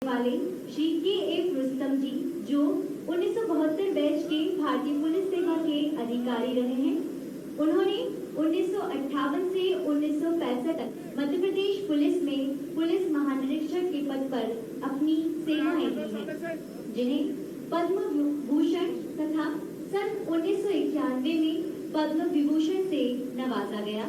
वाले श्री के रुस्तम जी, जो 1972 बैच के भारतीय पुलिस सेवा के अधिकारी रहे हैं। उन्होंने 1958 से 1965 तक मध्य प्रदेश पुलिस में पुलिस महानिरीक्षक के पद पर अपनी सेवाएं दी हैं, जिन्हें पद्म भूषण तथा सन 1991 में पद्म विभूषण से नवाजा गया।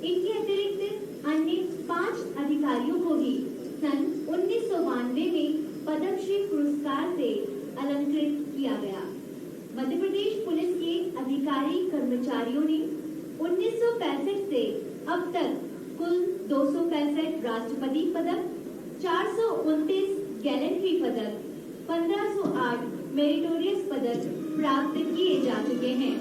इनके अतिरिक्त अन्य 5 अधिकारियों को भी सन 1992 में पद्मश्री पुरस्कार से अलंकृत किया गया। मध्य प्रदेश पुलिस के अधिकारी कर्मचारियों ने 1965 से अब तक कुल 265 राष्ट्रपति पदक, 429 गैलेंट्री पदक, 1508 मेरिटोरियस पदक प्राप्त किए जा चुके हैं,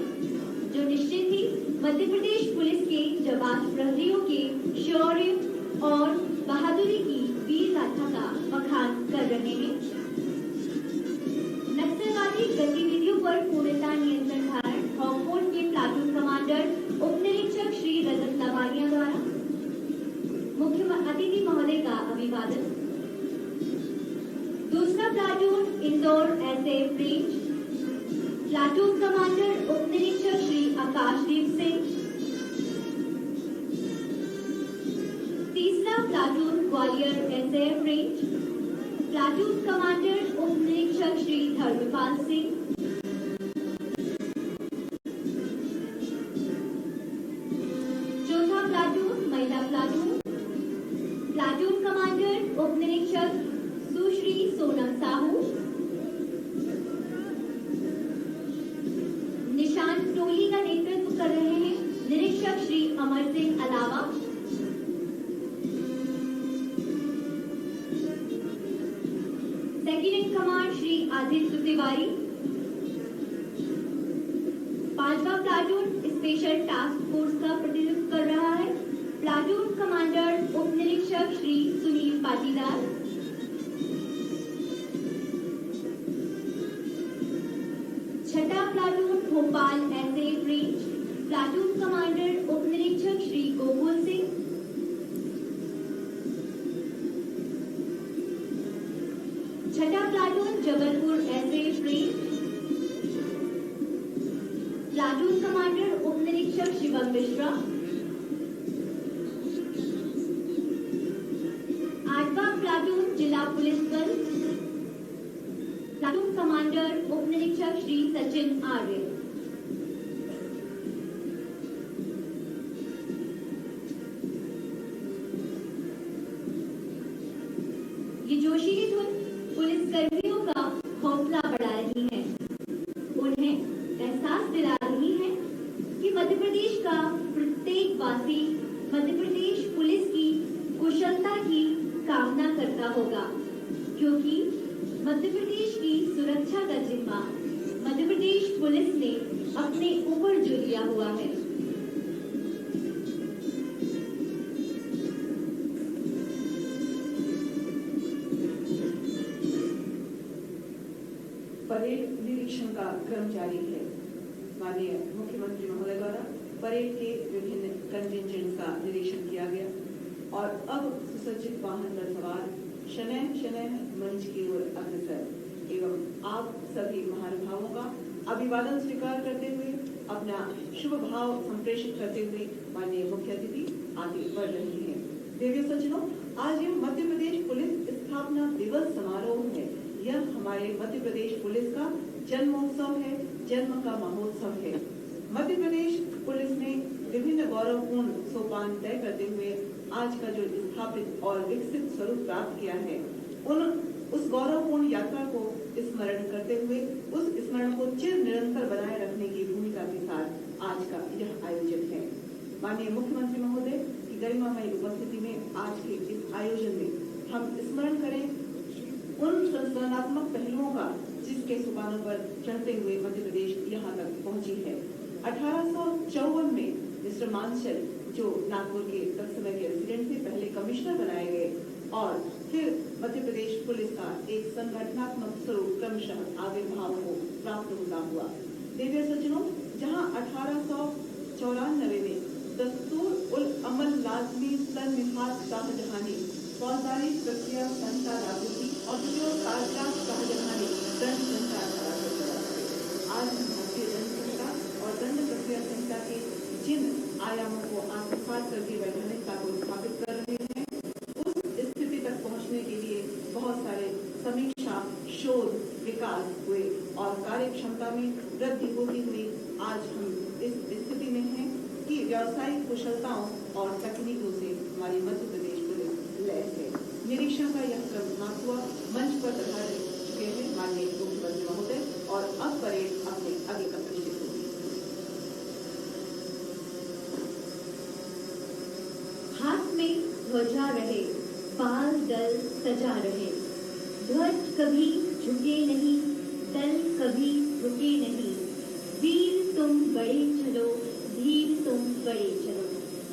जो निश्चित ही मध्य प्रदेश पुलिस के जाबाज प्रहरियों के शौर्य और बहादुरी की वीर गाथा का बखान कर रहे हैं। नक्सलवादी गतिविधियों पर पूर्णता नियंत्रण धारण हॉकफोर्ट के प्लाटून कमांडर उप निरीक्षक श्री रजत लवानिया द्वारा मुख्य अतिथि महोदय का अभिवादन। दूसरा platoon Indore SAF range, platoon commander उप निरीक्षक श्री आकाशदीप सिंह। तीसरा platoon Gwalior SAF range, platoon commander उप निरीक्षक श्री धर्मपाल सिंह। चौथा प्लाटून महिला प्लाटून, प्लाटून कमांडर उप निरीक्षक सुश्री सोनम साहू। निशान टोली का नेतृत्व कर रहे हैं निरीक्षक श्री अमर सिंह अलावा। Second in command Shri Aditya Tiwari. 5वां प्लाटून स्पेशल टास्क फोर्स का प्रतिनिधित्व कर रहा है प्लाटून कमांडर उप निरीक्षक श्री सुनील पाटीदार। 6ठा platoon Bhopal SAF range, platoon commander उप निरीक्षक श्री गोकुल सिंह। 6ठा platoon Jabalpur SAF range, platoon commander उप निरीक्षक शिवम मिश्रा। 8वां प्लाटून जिला पुलिस बल, प्लाटून कमांडर उप निरीक्षक श्री सचिन आर्य। ये जोशीली धुन पुलिस कर्मियों का हौसला बढ़ा रही है, उन्हें एहसास दिला रही है कि मध्य प्रदेश का प्रत्येक वासी मध्य प्रदेश पुलिस की कुशलता की कामना करता होगा, क्योंकि मध्य प्रदेश की सुरक्षा का जिम्मा मध्य प्रदेश पुलिस ने अपने ऊपर जो लिया हुआ है। परेड निरीक्षण का क्रम जारी है। माननीय मुख्यमंत्री महोदय द्वारा परेड के विभिन्न कंटिंजेंट का निरीक्षण किया गया और अब सुसज्जित वाहन पर सवार शनैः शनैः मंच की ओर अग्रसर एवं आप सभी महानुभावों का अभिवादन स्वीकार करते हुए अपना शुभ भाव संप्रेषित करते हुए माननीय मुख्य अतिथि आगे बढ़ रही हैं। देवी सज्जनों, आज यह मध्य प्रदेश पुलिस स्थापना दिवस समारोह है। यह हमारे मध्य प्रदेश पुलिस का जन्मोत्सव है, जन्म का महोत्सव है। मध्य प्रदेश पुलिस ने विभिन्न गौरवपूर्ण सोपान तय करते हुए आज का जो स्थापित और विकसित स्वरूप प्राप्त किया है, उस गौरवपूर्ण यात्रा को स्मरण करते हुए उस स्मरण को चिर निरंतर बनाए रखने की भूमिका के साथ आज का यह आयोजन है। माननीय मुख्यमंत्री महोदय की गरिमामयी उपस्थिति में आज के इस आयोजन में हम स्मरण करें उन संस्थानात्मक पहलुओं का जिसके सोपानों पर चढ़ते हुए मध्य प्रदेश यहाँ तक पहुंची है। 1854 में मिस्टर मानसल, जो नागपुर के तब समय के रेसिडेंट थे, पहले कमिश्नर बनाए गए और फिर मध्य प्रदेश पुलिस का एक संगठनात्मक स्वरूप क्रमशः आविर्भाव को प्राप्त होता हुआ। देवी सज्जनों, जहां 1894 में दस्तूर उल अमल लाजमी सन मिहाद शाहजहां ने फौजदारी प्रक्रिया संहिता लागू की और स्तर की वैज्ञानिकता को स्थापित कर रहे हैं। उस स्थिति तक पहुंचने के लिए बहुत सारे समीक्षा, शोध, विकास हुए और कार्य क्षमता में वृद्धि होती हुई आज हम इस स्थिति में हैं कि व्यावसायिक कुशलताओं और तकनीकों से हमारी मध्य प्रदेश पुलिस लैस है। निरीक्षण का यह क्रम समाप्त हुआ। मंच पर पधार चुके हैं माननीय मुख्यमंत्री महोदय और अब परेड अपने आगे का प्रस्तुत होगी। हाथ में ध्वजा रहे, पाल दल सजा रहे, ध्वज कभी झुके नहीं, दल कभी रुके नहीं, वीर तुम बड़े चलो, धीर तुम बड़े चलो।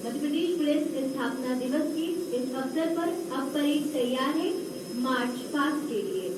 मध्य प्रदेश पुलिस स्थापना दिवस के इस अवसर पर अब परेड तैयार है मार्च पास्ट के लिए।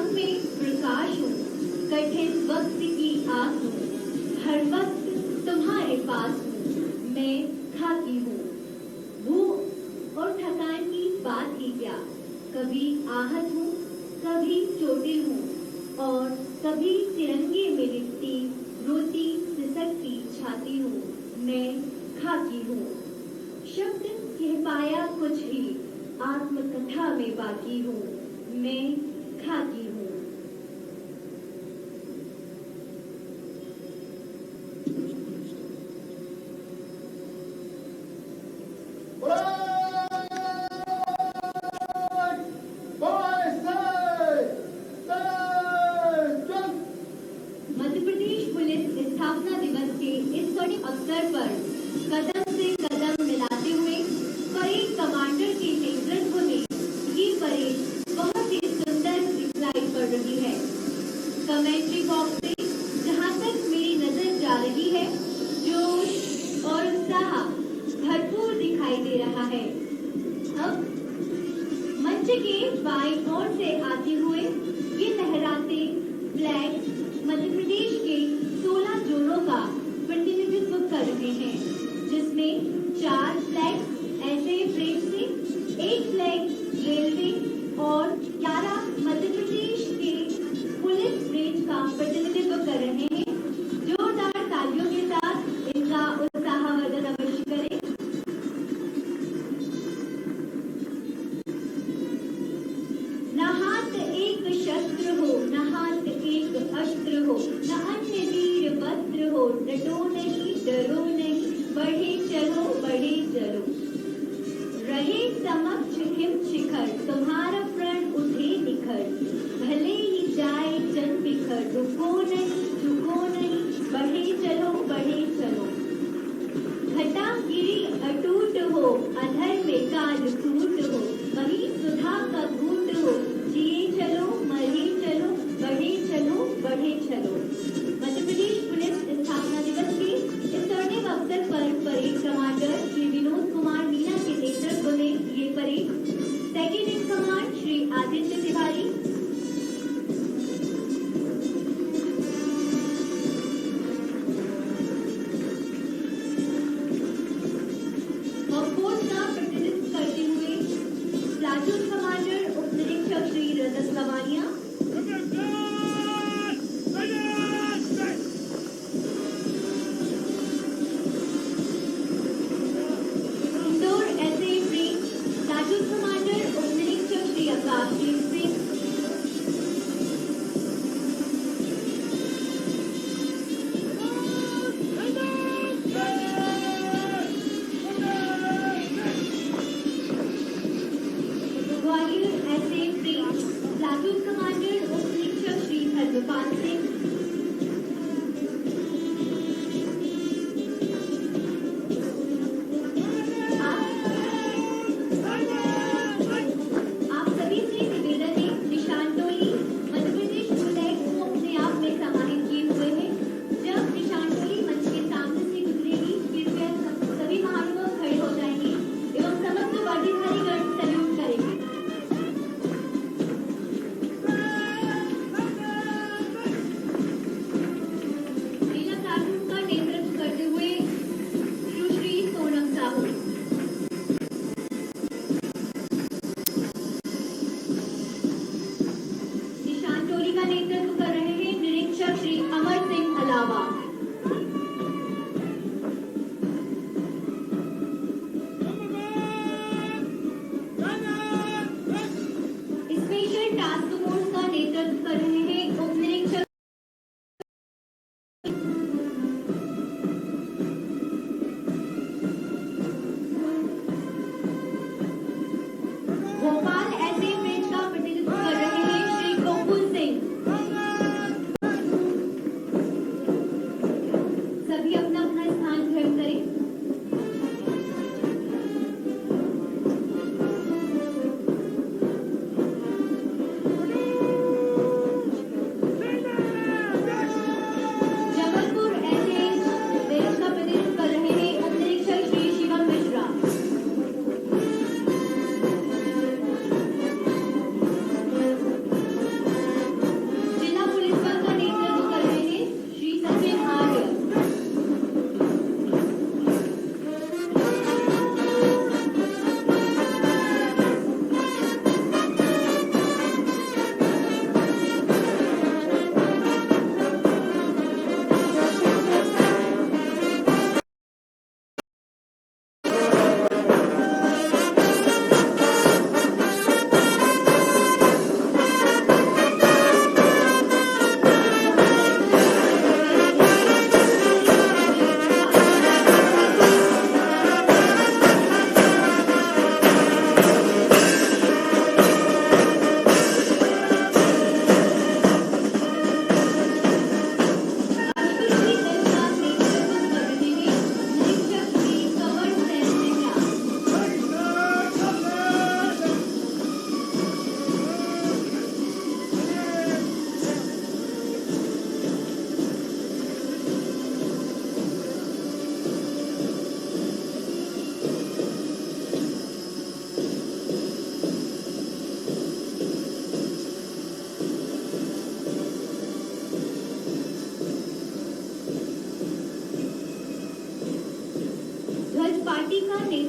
में प्रकाश हूँ, कठिन वक्त की आस हूँ, हर वक्त तुम्हारे पास हूँ, मैं खाकी हूँ। भूख और थकान की बात ही क्या, कभी आहत हूँ, कभी चोटिल हूँ और कभी तिरंगे में लिपटी रोती सिसकती छाती हूँ, मैं खाकी हूँ। शब्द कह पाया कुछ ही, आत्मकथा में बाकी हूँ, मैं खाकी हूँ। मध्य प्रदेश पुलिस स्थापना दिवस के इस स्वर्णिम अवसर पर कदम से कदम मिलाते हुए परेड कमांडर के नेतृत्व में ये परेड बहुत ही सुंदर दिखलाई पड़ रही है। कमेंट्री बॉक्स से जहां तक मेरी नजर जा रही है, जोश और उत्साह भरपूर दिखाई दे रहा है। अब मंच के बाईं ओर से आते हुए ये लहराते फ्लैग मध्य प्रदेश के 16 जोड़ों का प्रतिनिधित्व कर रहे हैं, जिसमें 4 फ्लैग एसएएफ से, 1 फ्लैग रेलवे और 11 मध्य प्रदेश के पुलिस ब्रेंच का प्रतिनिधित्व कर रहे हैं। जोरदार तालियों के साथ इनका उत्साहवर्धन अवश्य करें। न हाथ एक शस्त्र हो, न हाथ एक अस्त्र हो, न अन्य वीर वस्त्र हो, डटो नहीं डरो नहीं, बढ़े चलो बढ़े चलो। रहे समक्ष हिम शिखर, तुम्हारा प्रण उठे निखर, भले ही जाए जन बिखर, रुको नहीं झुको नहीं, बढ़े चलो बढ़े चलो। घटा गिरी अटूट हो, अधर में काल टूट हो, वही सुधा का घूट हो, जिए चलो मरे चलो, बढ़े चलो बढ़े चलो। मध्य प्रदेश पुलिस स्थापना दिवस के इस स्वर्णिम अवसर पर परेड कमांडर श्री विनोद कुमार मीना के नेतृत्व में ये parade second in command Shri Aditya Tiwari, और फोर्स का प्रतिनिधित्व करते हुए प्लाटून कमांडर उप निरीक्षक Shri Rajat Lavania, Indore SAF range platoon commander उप निरीक्षक Shri Akashdeep Singh, Gwalior SAF range platoon commander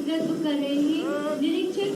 नेतृत्व कर रहे हैं निरीक्षक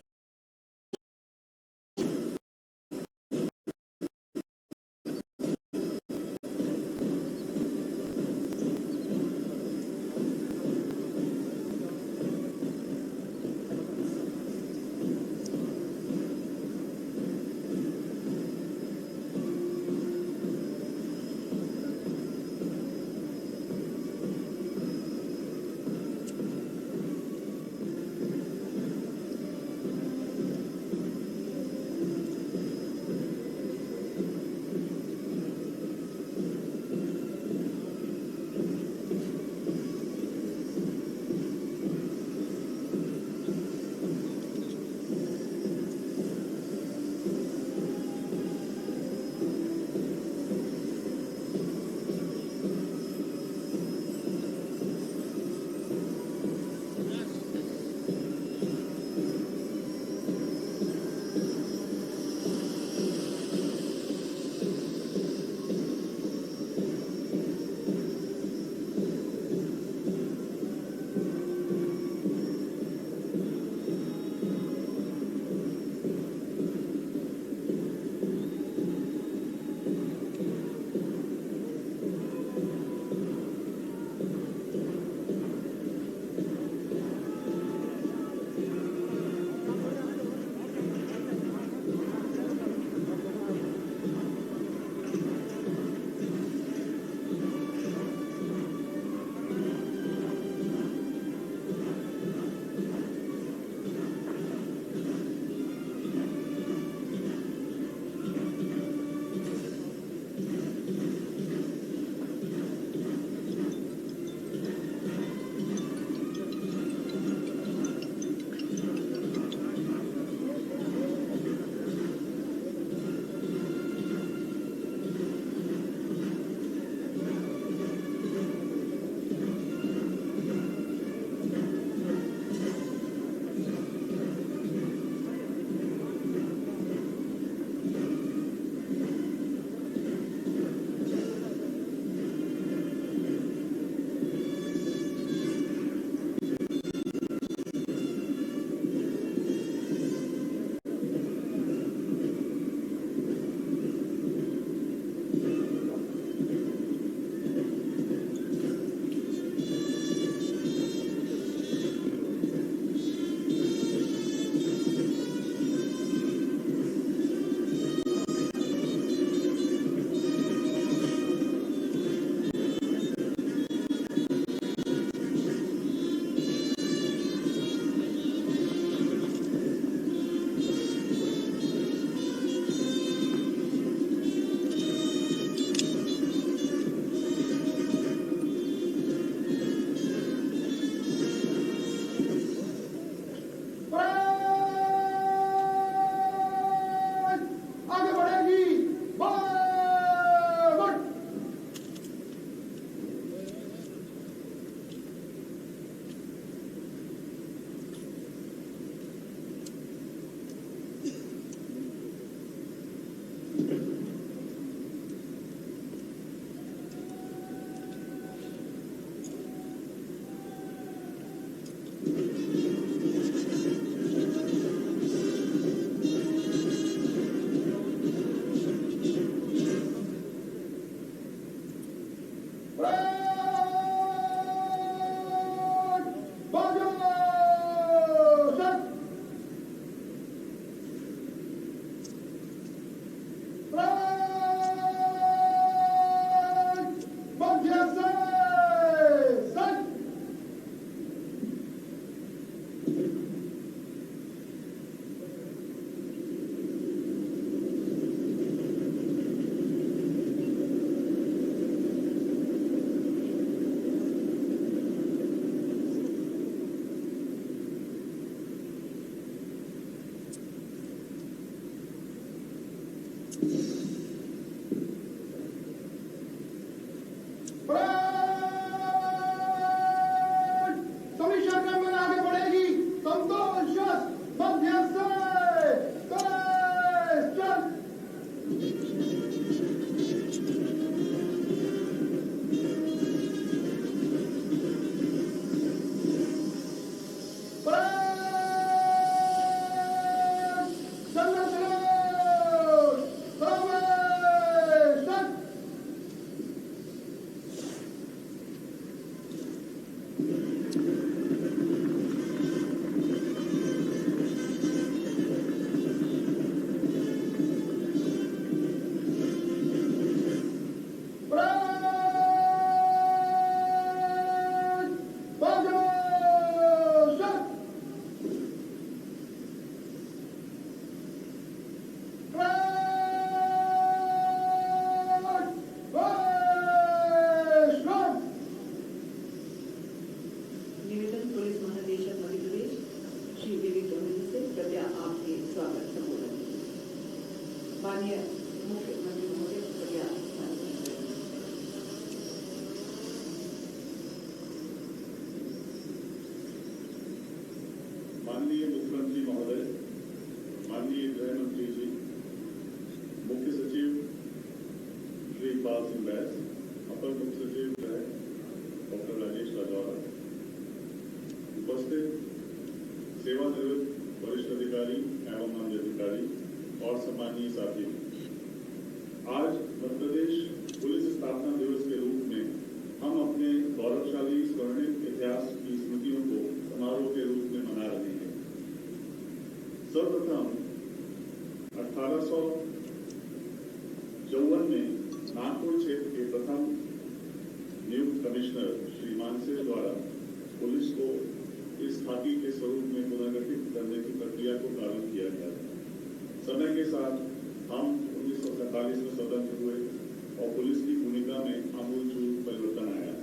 माननीय मुख्यमंत्री महोदय कृपया स्थान लीजिए। माननीय मुख्यमंत्री महोदय, माननीय गृह मंत्री जी, मुख्य सचिव श्री पाल सिंह बैस, अपर मुख्य सचिव गृह डॉक्टर राजेश राजौरा, उपस्थित सेवानिवृत्त वरिष्ठ अधिकारी एवं अन्य अधिकारी और सम्मानीय साथी, आज मध्य प्रदेश पुलिस स्थापना दिवस के रूप में हम अपने गौरवशाली स्वर्णिम इतिहास की स्मृतियों को समारोह के रूप में मना रहे हैं। सर्वप्रथम 1854 में नागपुर क्षेत्र के प्रथम नियुक्त कमिश्नर श्री मानसिंह द्वारा पुलिस को इस खाकी के स्वरूप में पुनर्गठित करने की प्रक्रिया को प्रारंभ किया गया था। समय के साथ हम 1947 में स्वतंत्र हुए और पुलिस की भूमिका में आमूलचूल परिवर्तन आया।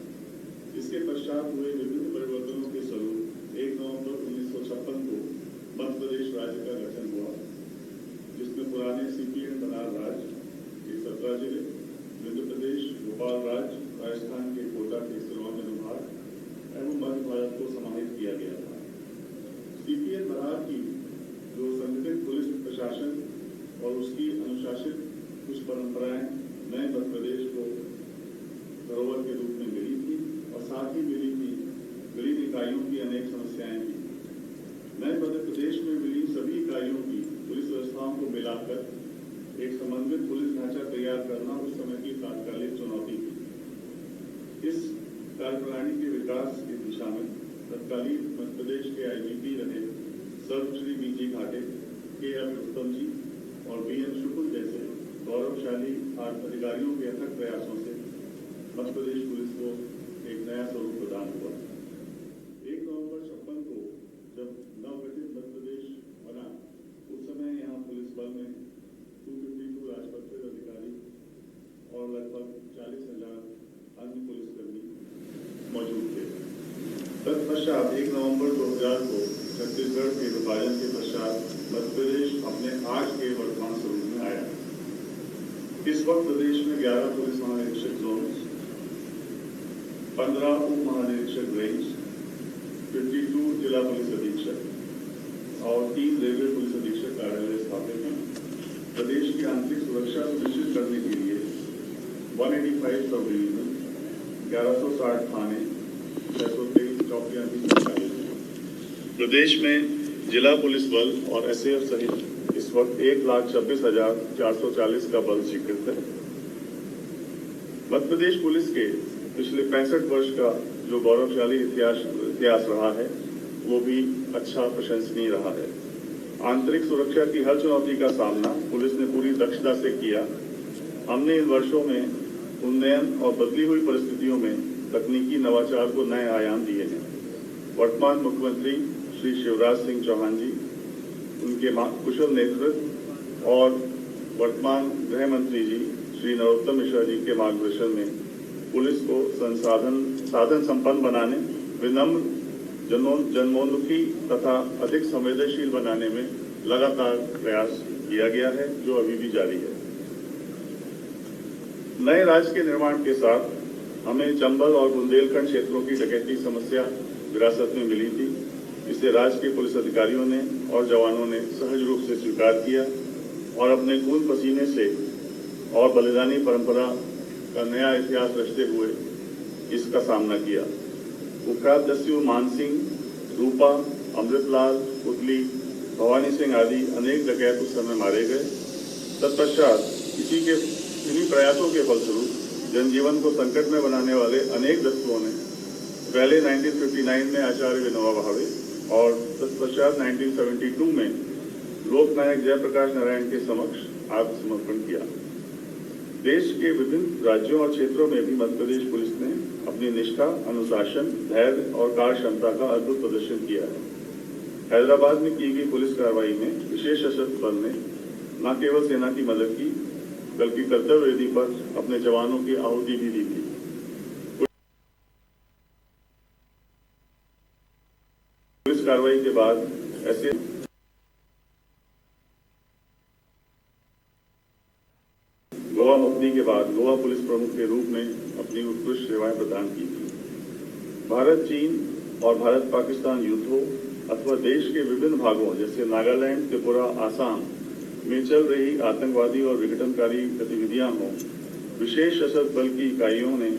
इसके पश्चात हुए विभिन्न परिवर्तनों के स्वरूप 1 नवंबर 1956 को मध्य प्रदेश राज्य का गठन हुआ, जिसमें पुराने सीपीएम बनार राज्य के 17 जिले, मध्य प्रदेश, भोपाल राज्य, राजस्थान के कोटा के सिरमौर अनुभाग एवं मध्य भारत को समाहित किया गया था। सीपीएम बनार की जो संगठित पुलिस प्रशासन और उसकी अनुशासित कुछ परंपराएं नए मध्य प्रदेश को धरोहर के रूप में मिली थी और साथ ही मिली इकाइयों की अनेक समस्याएं थी। नए मध्य प्रदेश में मिली सभी इकाइयों की पुलिस व्यवस्थाओं को मिलाकर एक समन्वित पुलिस ढांचा तैयार करना उस समय की तात्कालिक चुनौती थी। इस कार्यप्रणाली के विकास की दिशा में तत्कालीन मध्य प्रदेश के आईजीपी रहे सर्वश्री बीजी घाटे, के.एल. रुस्तम जी और बी.एन. शुक्ल जैसे गौरवशाली अधिकारियों के अथक प्रयासों से मध्य प्रदेश पुलिस को एक नया स्वरूप प्रदान हुआ। 1 नवंबर 56 को जब नवगठित मध्य प्रदेश बना, उस समय यहाँ पुलिस बल में 252 राजपत्रित अधिकारी और लगभग 40,000 अन्य पुलिसकर्मी मौजूद थे। तत्पश्चात 1 नवंबर 2000 को छत्तीसगढ़ के विभाजन के पश्चात मध्य प्रदेश अपने आज के वर्तमान स्वरूप में आया। इस वक्त प्रदेश में 11 पुलिस महानिरीक्षक जोन, 15 उप महानिरीक्षक रेंज, 52 जिला पुलिस अधीक्षक और 3 रेलवे पुलिस अधीक्षक कार्यालय स्थापित हैं। प्रदेश की आंतरिक सुरक्षा सुनिश्चित करने के लिए 185 सब डिवीजन, 1160 थाने, 623 चौकियां भी संचालित हैं। प्रदेश में जिला पुलिस बल और एसएएफ सहित इस वक्त 1,26,440 का बल स्वीकृत है। मध्य प्रदेश पुलिस के पिछले 65 वर्ष का जो गौरवशाली इतिहास रहा है, वो भी अच्छा प्रशंसनीय रहा है। आंतरिक सुरक्षा की हर चुनौती का सामना पुलिस ने पूरी दक्षता से किया। हमने इन वर्षों में उन्नयन और बदली हुई परिस्थितियों में तकनीकी नवाचार को नए आयाम दिए हैं। वर्तमान मुख्यमंत्री श्री शिवराज सिंह चौहान जी, उनके कुशल नेतृत्व और वर्तमान गृह मंत्री जी श्री नरोत्तम मिश्रा जी के मार्गदर्शन में पुलिस को साधन संपन्न बनाने, विनम्र, जनोन्मुखी तथा अधिक संवेदनशील बनाने में लगातार प्रयास किया गया है, जो अभी भी जारी है। नए राज्य के निर्माण के साथ हमें चंबल और बुंदेलखंड क्षेत्रों की डकैती समस्या विरासत में मिली थी। इसे राज्य के पुलिस अधिकारियों ने और जवानों ने सहज रूप से स्वीकार किया और अपने खून पसीने से और बलिदानी परंपरा का नया इतिहास रचते हुए इसका सामना किया। कुख्यात दस्यु मानसिंह, रूपा, अमृतलाल, पुतली, भवानी सिंह आदि अनेक डकैत उस समय मारे गए। तत्पश्चात इन्हीं प्रयासों के फलस्वरूप जनजीवन को संकट में बनाने वाले अनेक दस्युओं ने पहले 1959 में आचार्य विनोबा भावे और तत्पश्चात 1972 में लोकनायक जयप्रकाश नारायण के समक्ष आत्मसमर्पण किया। देश के विभिन्न राज्यों और क्षेत्रों में भी मध्य प्रदेश पुलिस ने अपनी निष्ठा, अनुशासन, धैर्य और कार्य क्षमता का अद्भुत प्रदर्शन किया है। हैदराबाद में की गई पुलिस कार्रवाई में विशेष सशस्त्र बल ने न केवल सेना की मदद की, बल्कि कर्तव्य वेदी पर अपने जवानों की आहुति भी दी थी। पुलिस कार्रवाई के बाद ऐसे गोवा मुक्ति के बाद गोवा पुलिस प्रमुख के रूप में अपनी उत्कृष्ट सेवाएं प्रदान की थी। भारत चीन और भारत पाकिस्तान युद्धों अथवा देश के विभिन्न भागों जैसे नागालैंड, त्रिपुरा, आसाम में चल रही आतंकवादी और विघटनकारी गतिविधियां हों, विशेष सशस्त्र बल की इकाइयों ने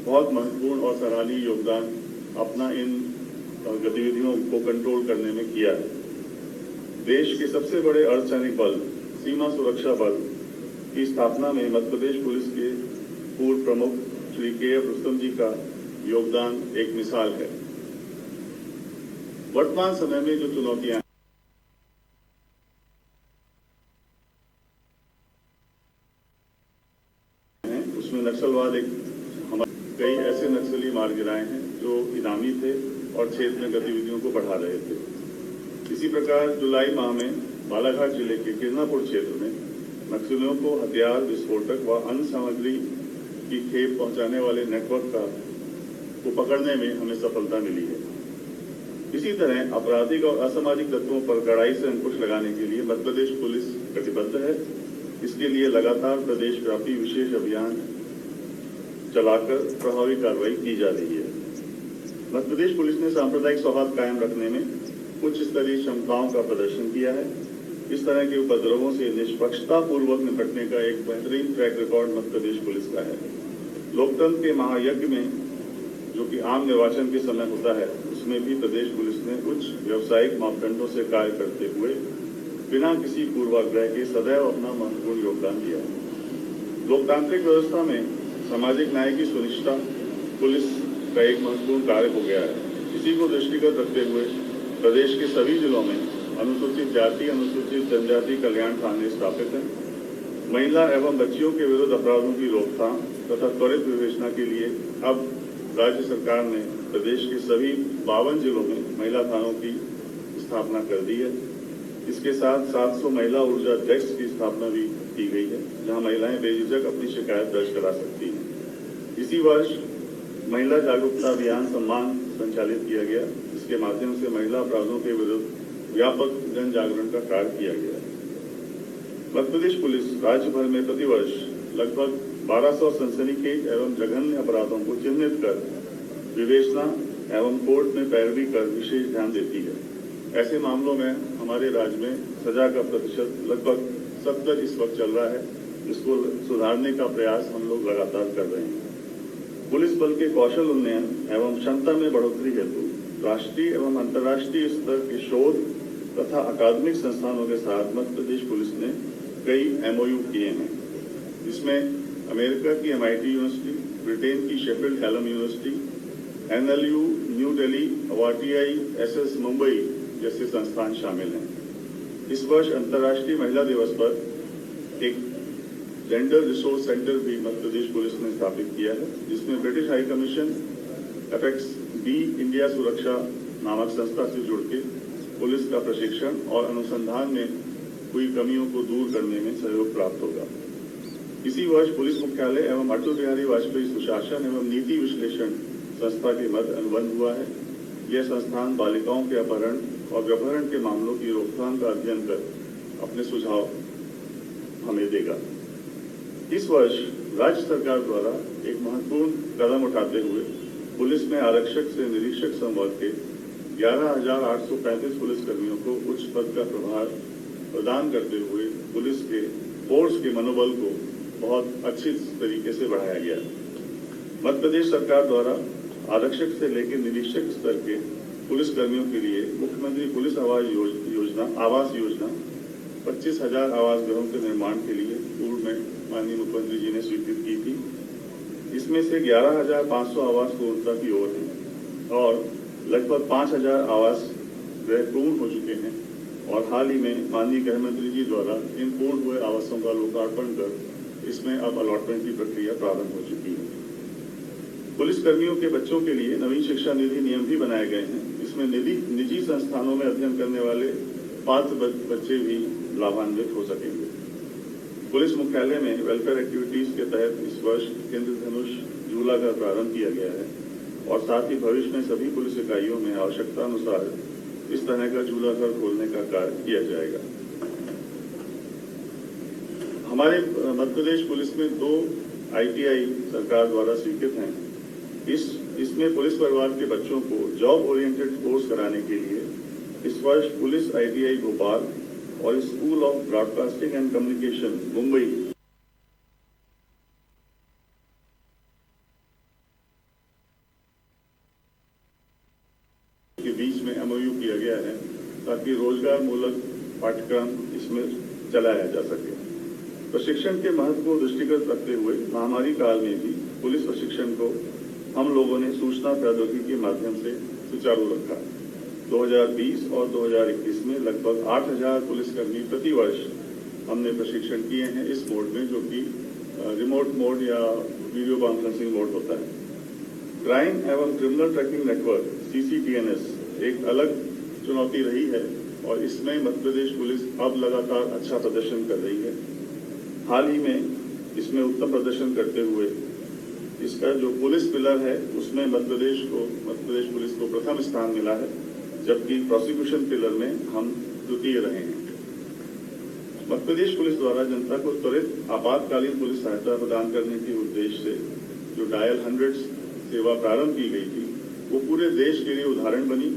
बहुत महत्वपूर्ण और सराहनीय योगदान अपना इन गतिविधियों को कंट्रोल करने में किया है। देश के सबसे बड़े अर्धसैनिक बल सीमा सुरक्षा बल की स्थापना में मध्य प्रदेश पुलिस के पूर्व प्रमुख श्री के.एफ. रुस्तम जी का योगदान एक मिसाल है। वर्तमान समय में जो चुनौतियां हैं उसमें नक्सलवाद कई ऐसे नक्सली मार गिराए हैं जो इनामी थे और क्षेत्र में गतिविधियों को बढ़ा रहे थे। इसी प्रकार जुलाई माह में बालाघाट जिले के किरनापुर क्षेत्र में नक्सलियों को हथियार, विस्फोटक व अन्य सामग्री की खेप पहुंचाने वाले नेटवर्क को पकड़ने में हमें सफलता मिली है। इसी तरह आपराधिक और असामाजिक तत्वों पर कड़ाई से अंकुश लगाने के लिए मध्य प्रदेश पुलिस कटिबद्ध है। इसके लिए लगातार प्रदेश व्यापी विशेष अभियान चलाकर प्रभावी कार्रवाई की जा रही है। मध्य प्रदेश पुलिस ने सांप्रदायिक सौहार्द कायम रखने में उच्च स्तरीय क्षमताओं का प्रदर्शन किया है। इस तरह के उपद्रवों से निष्पक्षता पूर्वक निपटने का एक बेहतरीन track record Madhya Pradesh police का है। लोकतंत्र के महायज्ञ में जो कि आम निर्वाचन के समय होता है, उसमें भी प्रदेश पुलिस ने उच्च व्यावसायिक मापदंडों से कार्य करते हुए बिना किसी पूर्वाग्रह के सदैव अपना महत्वपूर्ण योगदान दिया है। लोकतांत्रिक व्यवस्था में सामाजिक न्याय की सुनिश्चितता पुलिस का एक महत्वपूर्ण कार्य हो गया है। इसी को दृष्टिगत रखते हुए प्रदेश के सभी जिलों में अनुसूचित जाति, अनुसूचित जनजाति कल्याण थाने स्थापित हैं। महिला एवं बच्चियों के विरुद्ध अपराधों की रोकथाम तथा त्वरित विवेचना के लिए अब राज्य सरकार ने प्रदेश के सभी 52 जिलों में महिला थानों की स्थापना कर दी है। इसके साथ 700 महिला ऊर्जा डेस्क की स्थापना भी की गई है, जहां महिलाएं बेझिझक अपनी शिकायत दर्ज करा सकती हैं। इसी वर्ष महिला जागरूकता अभियान सम्मान संचालित किया गया, जिसके माध्यम से महिला अपराधों के विरुद्ध व्यापक जन जागरण का कार्य किया गया। मध्य प्रदेश पुलिस राज्य भर में प्रतिवर्ष लगभग 1200 सनसनीखेज एवं जघन्य अपराधों को चिन्हित कर विवेचना एवं कोर्ट में पैरवी कर विशेष ध्यान देती है। ऐसे मामलों में हमारे राज्य में सजा का प्रतिशत लगभग 70 इस वक्त चल रहा है। इसको सुधारने का प्रयास हम लोग लगातार कर रहे हैं। पुलिस बल के कौशल उन्नयन एवं क्षमता में बढ़ोतरी हेतु राष्ट्रीय एवं अंतर्राष्ट्रीय स्तर के शोध तथा अकादमिक संस्थानों के साथ मध्य प्रदेश पुलिस ने कई MOU किए हैं। इसमें अमेरिका की MIT यूनिवर्सिटी, ब्रिटेन की Sheffield Hallam university, NLU new Delhi, RTI SS Mumbai जैसे संस्थान शामिल हैं। इस वर्ष अंतर्राष्ट्रीय महिला दिवस पर एक जेंडर रिसोर्स सेंटर भी मध्य प्रदेश पुलिस ने स्थापित किया है, जिसमें British high commission FXB India सुरक्षा नामक संस्था से जुड़ के पुलिस का प्रशिक्षण और अनुसंधान में हुई कमियों को दूर करने में सहयोग प्राप्त होगा। इसी वर्ष पुलिस मुख्यालय एवं अटल बिहारी वाजपेयी सुशासन एवं नीति विश्लेषण संस्था के मध्य अनुबंध हुआ है। यह संस्थान बालिकाओं के अपहरण और व्यपहरण के मामलों की रोकथाम का अध्ययन कर अपने सुझाव हमें देगा। इस वर्ष राज्य सरकार द्वारा एक महत्वपूर्ण कदम उठाते हुए पुलिस में आरक्षक से निरीक्षक संवर्ग के 11,835 पुलिसकर्मियों को उच्च पद का प्रभार प्रदान करते हुए पुलिस के फोर्स के मनोबल को बहुत अच्छी तरीके से बढ़ाया गया। मध्य प्रदेश सरकार द्वारा आरक्षक से लेकर निरीक्षक स्तर के पुलिसकर्मियों के लिए मुख्यमंत्री पुलिस आवास योजना 25,000 आवास गृहों के निर्माण के लिए पूर्व में माननीय मुख्यमंत्री जी ने स्वीकृत की थी। इसमें से 11,500 आवास पूर्णता की ओर है और लगभग 5,000 आवास गृह पूर्ण हो चुके हैं और हाल ही में माननीय गृह मंत्री जी द्वारा इन पूर्ण हुए आवासों का लोकार्पण कर इसमें अब अलॉटमेंट की प्रक्रिया प्रारंभ हो चुकी है। पुलिसकर्मियों के बच्चों के लिए नवीन शिक्षा निधि नियम भी बनाए गए हैं। इसमें निजी संस्थानों में अध्ययन करने वाले पात्र बच्चे भी लाभान्वित हो सकेंगे। पुलिस मुख्यालय में वेलफेयर एक्टिविटीज के तहत इस वर्ष इंद्रधनुष झूला का प्रारंभ किया गया है और साथ ही भविष्य में सभी पुलिस इकाइयों में आवश्यकता अनुसार इस तरह का झूला घर खोलने का कार्य किया जाएगा। हमारे मध्य प्रदेश पुलिस में 2 ITI सरकार द्वारा स्वीकृत हैं। इसमें पुलिस परिवार के बच्चों को जॉब ओरिएंटेड कोर्स कराने के लिए इस वर्ष पुलिस ITI भोपाल और school of broadcasting and communication Mumbai के बीच में MOU किया गया है ताकि रोजगार मूलक पाठ्यक्रम इसमें चलाया जा सके। प्रशिक्षण के महत्व को दृष्टिगत रखते हुए महामारी काल में भी पुलिस प्रशिक्षण को हम लोगों ने सूचना प्रौद्योगिकी के माध्यम से सुचारू रखा। 2020 और 2021 में लगभग 8,000 पुलिसकर्मी प्रति वर्ष हमने प्रशिक्षण किए हैं इस मोड में, जो कि रिमोट मोड या वीडियो कॉन्फ्रेंसिंग मोड होता है। क्राइम एवं क्रिमिनल ट्रैकिंग नेटवर्क CCTNS एक अलग चुनौती रही है और इसमें मध्य प्रदेश पुलिस अब लगातार अच्छा प्रदर्शन कर रही है। हाल ही में इसमें उत्तम प्रदर्शन करते हुए इसका जो पुलिस पिलर है उसमें मध्य प्रदेश पुलिस को प्रथम स्थान मिला है, जबकि प्रोसिक्यूशन पिलर में हम द्वितीय रहे हैं। मध्य प्रदेश पुलिस द्वारा जनता को त्वरित आपातकालीन पुलिस सहायता प्रदान करने के उद्देश्य से जो डायल 100 सेवा प्रारंभ की गई थी वो पूरे देश के लिए उदाहरण बनी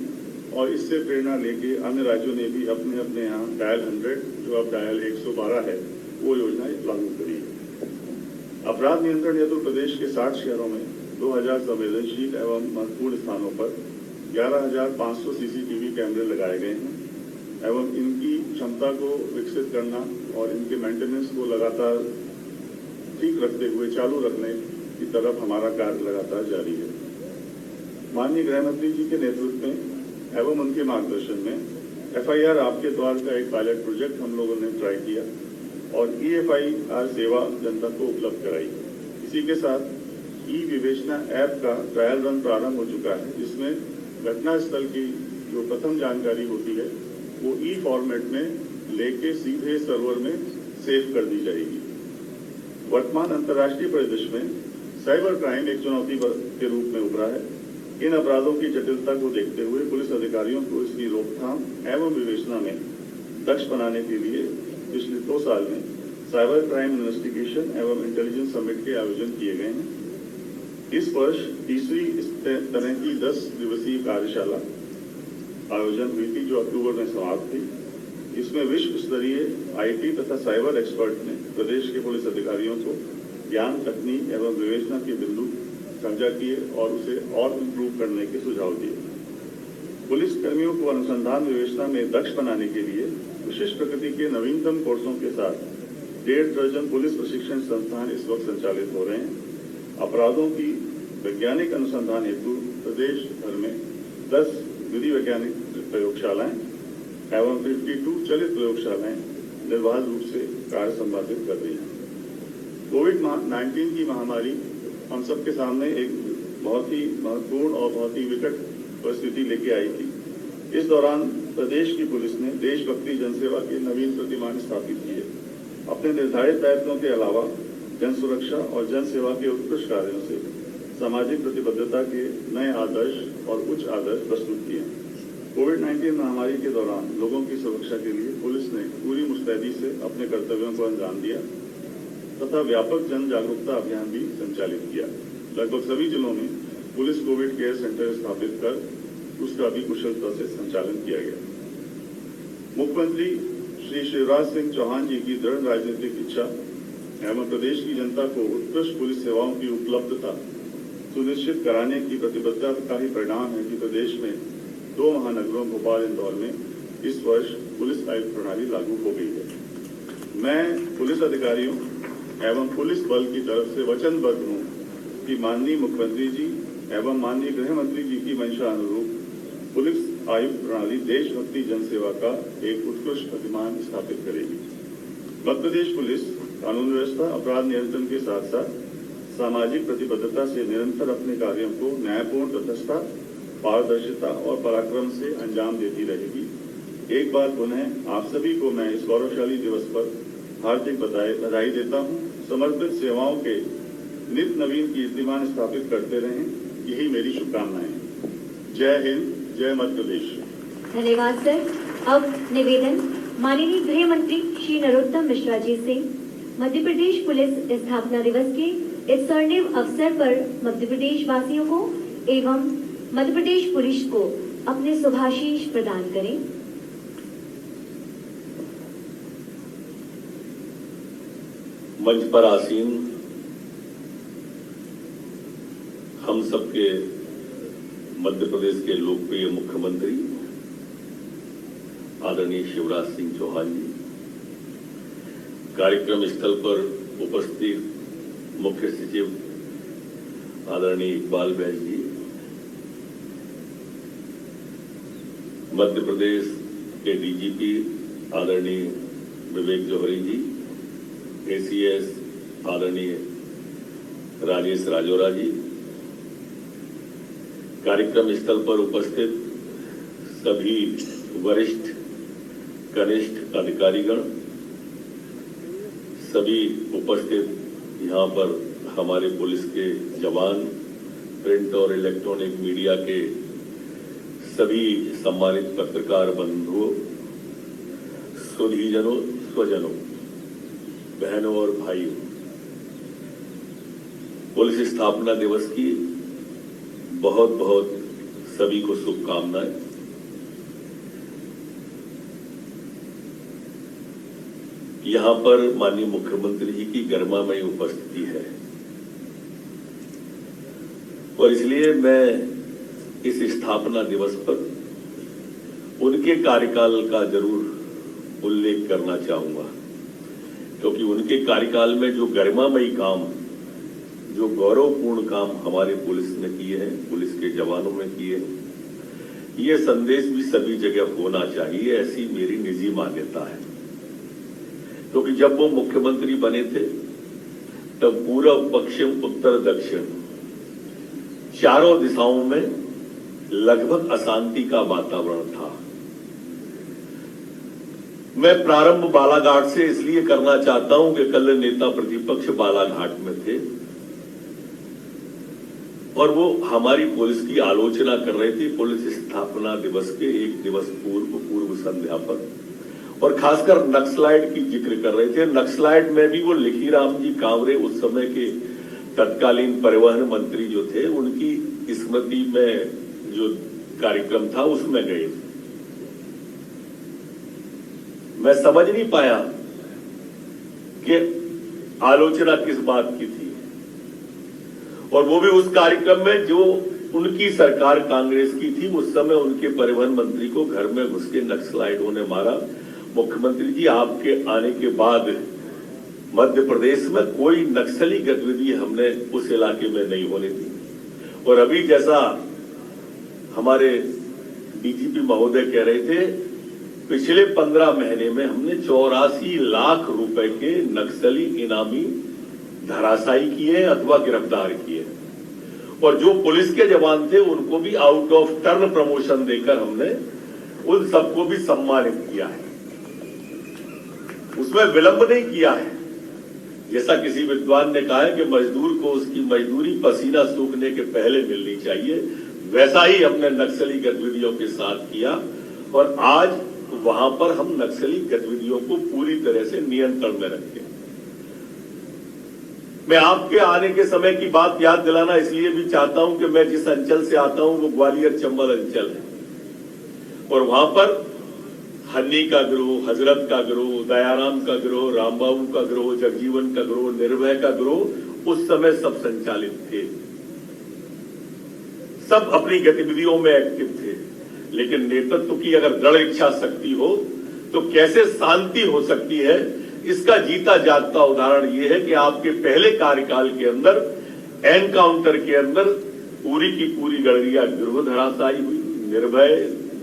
और इससे प्रेरणा लेके अन्य राज्यों ने भी अपने अपने यहाँ डायल 100 जो अब डायल 112 है वो योजना लागू करी है। अपराध नियंत्रण हेतु प्रदेश के 60 शहरों में 2000 संवेदनशील एवं महत्वपूर्ण स्थानों पर 11,500 CCTV कैमरे लगाए गए हैं एवं इनकी क्षमता को विकसित करना और इनके मेंटेनेंस को लगातार ठीक रखते हुए चालू रखने की तरफ हमारा कार्य लगातार जारी है। माननीय गृह मंत्री जी के नेतृत्व में एवं उनके मार्गदर्शन में FIR आपके द्वार का एक पायलट प्रोजेक्ट हम लोगों ने ट्राई किया और EFIR सेवा जनता को उपलब्ध कराई। इसी के साथ विवेचना ऐप का ट्रायल रन प्रारंभ हो चुका है, जिसमें घटना स्थल की जो प्रथम जानकारी होती है वो फॉर्मेट में लेके सीधे सर्वर में सेव कर दी जाएगी। वर्तमान अंतर्राष्ट्रीय परिदृश्य में साइबर क्राइम एक चुनौती के रूप में उभरा है। इन अपराधों की जटिलता को देखते हुए पुलिस अधिकारियों को इसकी रोकथाम एवं विवेचना में दक्ष बनाने के लिए पिछले 2 साल में साइबर क्राइम इन्वेस्टिगेशन एवं इंटेलिजेंस समिट के आयोजन किए गए हैं। इस वर्ष तीसरी इस तरह की 10 दिवसीय कार्यशाला आयोजन हुई थी, जो अक्टूबर में समाप्त थी। इसमें विश्व स्तरीय IT तथा साइबर एक्सपर्ट ने प्रदेश के पुलिस अधिकारियों को ज्ञान, तकनीक एवं विवेचना के बिंदु साझा किए और उसे और इम्प्रूव करने के सुझाव दिए। पुलिस कर्मियों को अनुसंधान विवेचना में दक्ष बनाने के लिए विशिष्ट प्रकृति के नवीनतम कोर्सों के साथ 1.5 दर्जन पुलिस प्रशिक्षण संस्थान इस वक्त संचालित हो रहे हैं। अपराधों की वैज्ञानिक अनुसंधान हेतु प्रदेश भर में 10 विधि वैज्ञानिक प्रयोगशालाएं एवं 52 चलित प्रयोगशालाएं निर्बाध रूप से कार्य संपादित कर रही हैं। कोविड-19 की महामारी हम सबके सामने एक बहुत ही महत्वपूर्ण और बहुत ही विकट परिस्थिति लेके आई थी। इस दौरान प्रदेश की पुलिस ने देशभक्ति जनसेवा के नवीन प्रतिमान स्थापित किए। अपने निर्धारित दायित्वों के अलावा जन सुरक्षा और जन सेवा के उत्कृष्ट कार्यों से सामाजिक प्रतिबद्धता के नए आदर्श और उच्च आदर्श प्रस्तुत किए। कोविड-19 महामारी के दौरान लोगों की सुरक्षा के लिए पुलिस ने पूरी मुस्तैदी से अपने कर्तव्यों को अंजाम दिया तथा व्यापक जन जागरूकता अभियान भी संचालित किया। लगभग सभी जिलों में पुलिस कोविड केयर सेंटर स्थापित कर उसका भी कुशलता से संचालन किया गया। मुख्यमंत्री श्री शिवराज सिंह चौहान जी की दृढ़ राजनीतिक इच्छा एवं प्रदेश की जनता को उत्कृष्ट पुलिस सेवाओं की उपलब्धता सुनिश्चित कराने की प्रतिबद्धता का ही परिणाम है कि प्रदेश में 2 महानगरों भोपाल इंदौर में इस वर्ष पुलिस आयुक्त प्रणाली लागू हो गई है। मैं पुलिस अधिकारियों एवं पुलिस बल की तरफ से वचनबद्ध हूँ कि माननीय मुख्यमंत्री जी एवं माननीय गृह मंत्री जी की मंशा अनुरूप पुलिस आयुक्त प्रणाली देशभक्ति जनसेवा का एक उत्कृष्ट प्रतिमान स्थापित करेगी। मध्य प्रदेश पुलिस कानून व्यवस्था, अपराध नियंत्रण के साथ साथ सामाजिक प्रतिबद्धता से निरंतर अपने कार्यों को न्यायपूर्ण तटस्थता, पारदर्शिता और पराक्रम से अंजाम देती रहेगी। एक बार पुनः आप सभी को मैं इस गौरवशाली दिवस पर हार्दिक बधाई देता हूँ। समर्पित सेवाओं के नित नवीन कीर्तिमान स्थापित करते रहें, यही मेरी शुभकामनाएं। जय हिंद, जय मध्य प्रदेश। धन्यवाद सर। अब निवेदन माननीय गृह मंत्री श्री नरोत्तम मिश्रा जी से। मध्य प्रदेश पुलिस स्थापना दिवस के इस स्वर्णिम अवसर पर मध्य प्रदेश वासियों को एवं मध्य प्रदेश पुलिस को अपने शुभाशीष प्रदान करें। मंच पर आसीन हम सबके मध्य प्रदेश के लोकप्रिय मुख्यमंत्री आदरणीय शिवराज सिंह चौहान जी, कार्यक्रम स्थल पर उपस्थित मुख्य सचिव आदरणीय इकबाल बैस जी, मध्य प्रदेश के डीजीपी आदरणीय विवेक जौहरी जी, एसीएस आदरणीय राजेश राजौरा जी, कार्यक्रम स्थल पर उपस्थित सभी वरिष्ठ कनिष्ठ अधिकारीगण, सभी उपस्थित यहाँ पर हमारे पुलिस के जवान, प्रिंट और इलेक्ट्रॉनिक मीडिया के सभी सम्मानित पत्रकार बंधुओं, सुधीजनों, स्वजनों, बहनों और भाइयों, पुलिस स्थापना दिवस की बहुत बहुत सभी को शुभकामनाएं। यहां पर माननीय मुख्यमंत्री जी की गरिमामयी उपस्थिति है और इसलिए मैं इस स्थापना दिवस पर उनके कार्यकाल का जरूर उल्लेख करना चाहूंगा, क्योंकि उनके कार्यकाल में जो गरिमामयी काम, जो गौरवपूर्ण काम हमारे पुलिस ने किए हैं, पुलिस के जवानों में किए हैं, ये संदेश भी सभी जगह होना चाहिए, ऐसी मेरी निजी मान्यता है। क्योंकि जब वो मुख्यमंत्री बने थे तब पूर्व, पश्चिम, उत्तर, दक्षिण चारों दिशाओं में लगभग अशांति का वातावरण था। मैं प्रारंभ बालाघाट से इसलिए करना चाहता हूं कि कल नेता प्रतिपक्ष बालाघाट में थे और वो हमारी पुलिस की आलोचना कर रहे थे पुलिस स्थापना दिवस के एक दिवस पूर्व संध्या पर, और खासकर नक्सलाइट की जिक्र कर रहे थे। नक्सलाइट में भी वो लिखीराम जी कांवरे, उस समय के तत्कालीन परिवहन मंत्री जो थे, उनकी स्मृति में जो कार्यक्रम था उसमें गए थे। मैं समझ नहीं पाया कि आलोचना किस बात की थी, और वो भी उस कार्यक्रम में जो उनकी सरकार कांग्रेस की थी, उस समय उनके परिवहन मंत्री को घर में घुस के नक्सलाइटों ने मारा। मुख्यमंत्री जी, आपके आने के बाद मध्य प्रदेश में कोई नक्सली गतिविधि हमने उस इलाके में नहीं होने दी, और अभी जैसा हमारे डीजीपी महोदय कह रहे थे, पिछले 15 महीने में हमने 84 लाख रुपए के नक्सली इनामी धराशायी किए अथवा गिरफ्तार किए, और जो पुलिस के जवान थे उनको भी आउट ऑफ टर्न प्रमोशन देकर हमने उन सबको भी सम्मानित किया है। उसमें विलंब नहीं किया है। जैसा किसी विद्वान ने कहा है कि मजदूर को उसकी मजदूरी पसीना सूखने के पहले मिलनी चाहिए, वैसा ही हमने नक्सली गतिविधियों के साथ किया, और आज वहां पर हम नक्सली गतिविधियों को पूरी तरह से नियंत्रण में रखते हैं। मैं आपके आने के समय की बात याद दिलाना इसलिए भी चाहता हूं कि मैं जिस अंचल से आता हूं वो ग्वालियर चंबल अंचल है, और वहां पर हन्नी का गिरोह, हजरत का गिरोह, दयाराम का गिरोह, रामबाबू का गिरोह, जगजीवन का गिरोह, निर्भय का गिरोह उस समय सब संचालित थे, सब अपनी गतिविधियों में एक्टिव थे। लेकिन नेतृत्व की अगर दृढ़ इच्छा शक्ति हो तो कैसे शांति हो सकती है, इसका जीता जागता उदाहरण यह है कि आपके पहले कार्यकाल के अंदर एनकाउंटर के अंदर पूरी की पूरी गड़रिया गिरोह धराशायी हुई। निर्भय,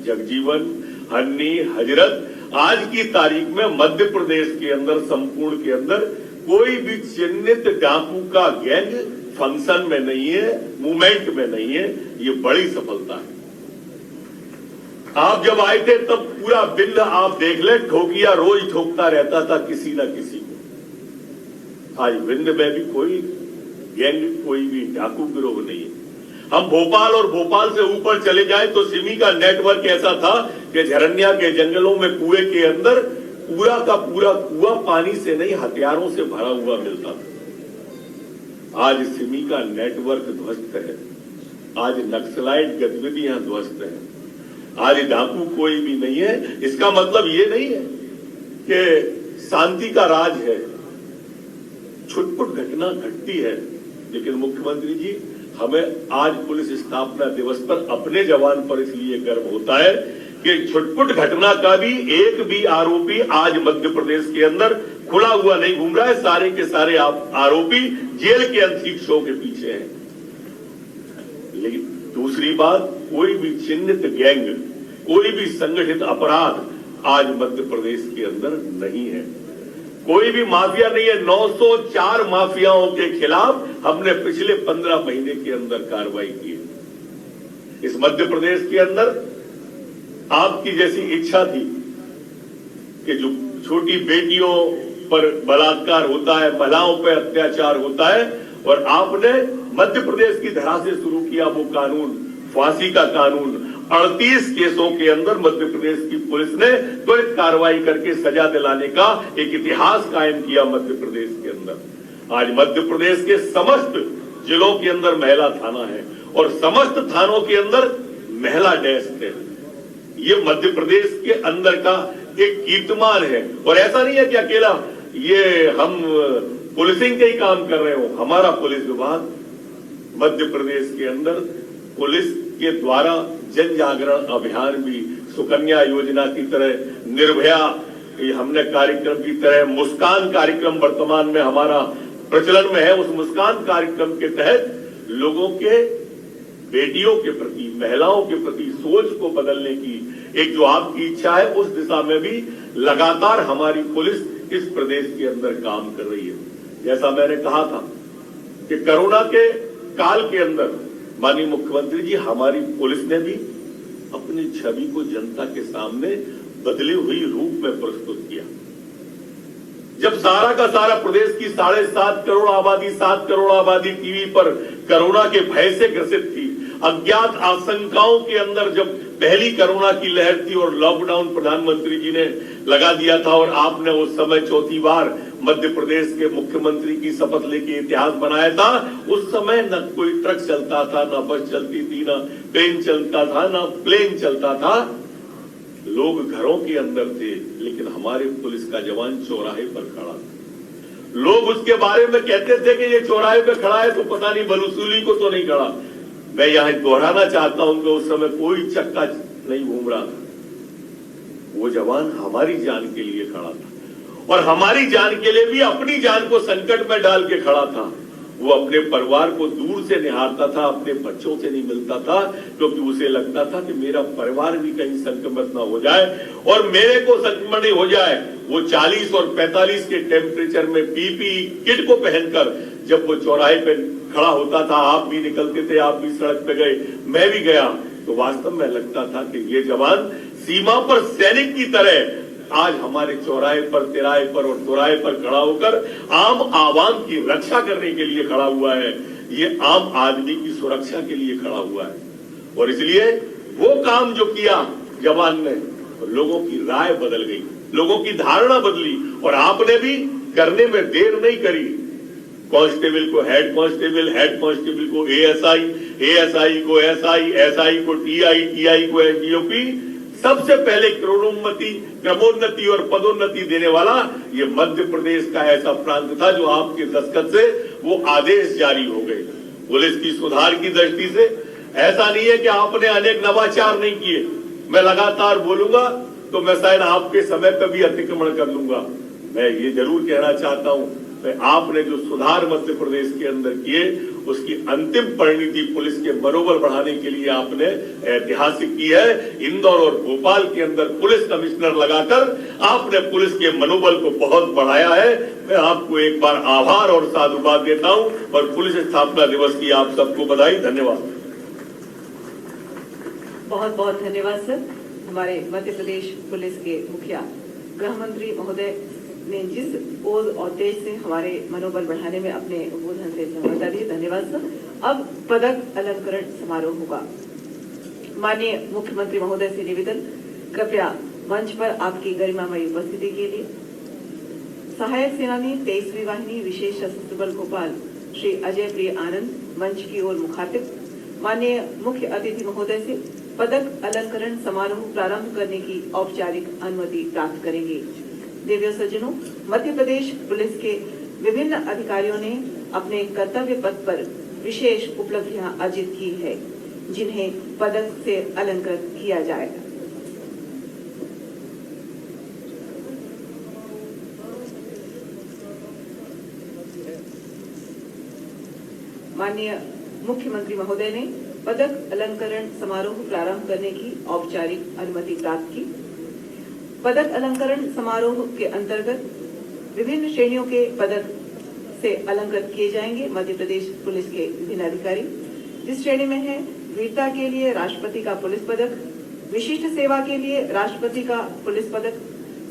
जगजीवन, हन्नी, हजरत, आज की तारीख में मध्य प्रदेश के अंदर, संपूर्ण के अंदर कोई भी चिन्हित डाकू का गैंग फंक्शन में नहीं है, मूवमेंट में नहीं है। ये बड़ी सफलता है। आप जब आए थे तब पूरा बिंद आप देख ले, ठोकिया रोज ठोकता रहता था किसी न किसी को। आज बिंद में भी कोई गैंग, कोई भी डाकू गिरोह नहीं है। हम भोपाल और भोपाल से ऊपर चले जाएं तो सिमी का नेटवर्क ऐसा था कि झरनिया के जंगलों में कुएं के अंदर पूरा का पूरा कुआं पानी से नहीं हथियारों से भरा हुआ मिलता था। आज सिमी का नेटवर्क ध्वस्त है, आज नक्सलाइट गतिविधियां ध्वस्त है, आज डाकू कोई भी नहीं है। इसका मतलब ये नहीं है कि शांति का राज है, छुटपुट घटना घटती है, लेकिन मुख्यमंत्री जी हमें आज पुलिस स्थापना दिवस पर अपने जवान पर इसलिए गर्व होता है कि छुटपुट घटना का भी एक भी आरोपी आज मध्य प्रदेश के अंदर खुला हुआ नहीं घूम रहा है। सारे के सारे आरोपी जेल के अंतरिक्षों के पीछे हैं। लेकिन दूसरी बात, कोई भी चिन्हित गैंग, कोई भी संगठित अपराध आज मध्य प्रदेश के अंदर नहीं है। कोई भी माफिया नहीं है। 904 माफियाओं के खिलाफ हमने पिछले 15 महीने के अंदर कार्रवाई की है। इस मध्य प्रदेश के अंदर आपकी जैसी इच्छा थी कि जो छोटी बेटियों पर बलात्कार होता है, महिलाओं पर अत्याचार होता है, और आपने मध्य प्रदेश की धरा से शुरू किया वो कानून, फांसी का कानून। 38 केसों के अंदर मध्य प्रदेश की पुलिस ने त्वरित कार्रवाई करके सजा दिलाने का एक इतिहास कायम किया मध्य प्रदेश के अंदर। आज मध्य प्रदेश के समस्त जिलों के अंदर महिला थाना है और समस्त थानों के अंदर महिला डेस्क है। ये मध्य प्रदेश के अंदर का एक कीर्तिमान है। और ऐसा नहीं है कि अकेला ये हम पुलिसिंग के ही काम कर रहे हो। हमारा पुलिस विभाग मध्य प्रदेश के अंदर पुलिस के द्वारा जन जागरण अभियान भी, सुकन्या योजना की तरह, निर्भया हमने कार्यक्रम की तरह, मुस्कान कार्यक्रम वर्तमान में हमारा प्रचलन में है। उस मुस्कान कार्यक्रम के तहत लोगों के बेटियों के प्रति, महिलाओं के प्रति सोच को बदलने की एक जो आपकी इच्छा है, उस दिशा में भी लगातार हमारी पुलिस इस प्रदेश के अंदर काम कर रही है। जैसा मैंने कहा था कि कोरोना के काल के अंदर माननीय मुख्यमंत्री जी, हमारी पुलिस ने भी अपनी छवि को जनता के सामने बदले हुई रूप में प्रस्तुत किया। जब सारा का सारा प्रदेश की 7.5 करोड़ आबादी, 7 करोड़ आबादी टीवी पर कोरोना के भय से ग्रसित थी, अज्ञात आशंकाओं के अंदर जब पहली कोरोना की लहर थी और लॉकडाउन प्रधानमंत्री जी ने लगा दिया था, और आपने उस समय चौथी बार मध्य प्रदेश के मुख्यमंत्री की शपथ लेके इतिहास बनाया था। उस समय न कोई ट्रक चलता था, न बस चलती थी, न ट्रेन चलता था, न प्लेन चलता था। लोग घरों के अंदर थे, लेकिन हमारे पुलिस का जवान चौराहे पर खड़ा था। लोग उसके बारे में कहते थे कि ये चौराहे पर खड़ा है तो पता नहीं बलूसुली को तो नहीं खड़ा। मैं यहां दोहराना चाहता हूं कि उस समय कोई चक्का नहीं घूम रहा था। वो जवान हमारी जान के लिए खड़ा था, और हमारी जान के लिए भी अपनी जान को संकट में डाल के खड़ा था। वो अपने परिवार को दूर से निहारता था, अपने बच्चों से नहीं मिलता था, क्योंकि उसे लगता था कि मेरा परिवार भी कहीं संक्रमित ना हो जाए और मेरे को संक्रमण नहीं हो जाए। वो 40 और 45 के टेम्परेचर में पीपीई किट को पहनकर जब वो चौराहे पे खड़ा होता था, आप भी निकलते थे, आप भी सड़क पे गए, मैं भी गया, तो वास्तव में लगता था कि ये जवान सीमा पर सैनिक की तरह आज हमारे चौराहे पर, तिराहे पर और चौराहे पर खड़ा होकर आम आवाम की रक्षा करने के लिए खड़ा हुआ है। ये आम आदमी की सुरक्षा के लिए खड़ा हुआ है। और इसलिए वो काम जो किया जवान ने, लोगों की राय बदल गई, लोगों की धारणा बदली, और आपने भी करने में देर नहीं करी। कांस्टेबल को हेड कांस्टेबल, हेड कांस्टेबल को एएसआई, एएसआई को एसआई, एसआई को टीआई, टीआई को एसडीओपी, सबसे पहले क्रमोन्नति और पदोन्नति देने वाला ये मध्य प्रदेश का ऐसा प्रांत था जो आपके दस्तखत से वो आदेश जारी हो गए। पुलिस की सुधार की दृष्टि से ऐसा नहीं है कि आपने अनेक नवाचार नहीं किए। मैं लगातार बोलूंगा तो मैं शायद आपके समय पर भी अतिक्रमण कर लूंगा। मैं ये जरूर कहना चाहता हूं कि आपने जो सुधार मध्य प्रदेश के अंदर किए, उसकी अंतिम परिणति पुलिस के मनोबल बढ़ाने के लिए आपने ऐतिहासिक की है। इंदौर और भोपाल के अंदर पुलिस कमिश्नर लगाकर आपने पुलिस के मनोबल को बहुत बढ़ाया है। मैं आपको एक बार आभार और साधुवाद देता हूं, और पुलिस स्थापना दिवस की आप सबको बधाई। धन्यवाद। बहुत बहुत धन्यवाद सर। हमारे मध्य प्रदेश पुलिस के मुखिया गृह मंत्री महोदय ने जिस ओज और तेज से हमारे मनोबल बढ़ाने में अपने उद्बोधन से सहायता दी, धन्यवाद सर। अब पदक अलंकरण समारोह होगा। माननीय मुख्यमंत्री महोदय से निवेदन, कृपया मंच पर आपकी गरिमामयी उपस्थिति के लिए सहायक सेनानी 23वीं वाहिनी विशेष सशस्त्र बल भोपाल श्री अजय प्रिय आनंद मंच की ओर मुखातिब माननीय मुख्य अतिथि महोदय से पदक अलंकरण समारोह प्रारंभ करने की औपचारिक अनुमति प्राप्त करेंगे। दिव्य सज्जनों, मध्य प्रदेश पुलिस के विभिन्न अधिकारियों ने अपने कर्तव्य पथ पर विशेष उपलब्धियां अर्जित की है, जिन्हें पदक से अलंकृत किया जाएगा। माननीय मुख्यमंत्री महोदय ने पदक अलंकरण समारोह प्रारंभ करने की औपचारिक अनुमति प्राप्त की। पदक अलंकरण समारोह के अंतर्गत विभिन्न श्रेणियों के पदक से अलंकृत किए जाएंगे मध्य प्रदेश पुलिस के विभिन्न अधिकारी। इस श्रेणी में है वीरता के लिए राष्ट्रपति का पुलिस पदक, विशिष्ट सेवा के लिए राष्ट्रपति का पुलिस पदक,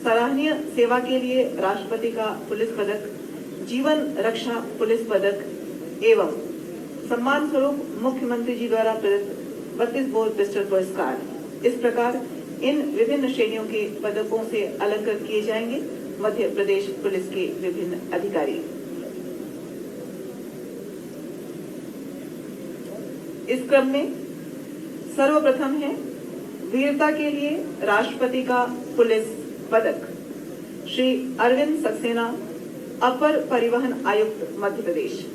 सराहनीय सेवा के लिए राष्ट्रपति का पुलिस पदक, जीवन रक्षा पुलिस पदक एवं सम्मान स्वरूप मुख्यमंत्री जी द्वारा प्रदत्त 32 बोर पिस्टल पुरस्कार। इस प्रकार इन विभिन्न श्रेणियों के पदकों से अलंकृत किए जाएंगे मध्य प्रदेश पुलिस के विभिन्न अधिकारी। इस क्रम में सर्वप्रथम है वीरता के लिए राष्ट्रपति का पुलिस पदक श्री अरविंद सक्सेना, अपर परिवहन आयुक्त मध्य प्रदेश।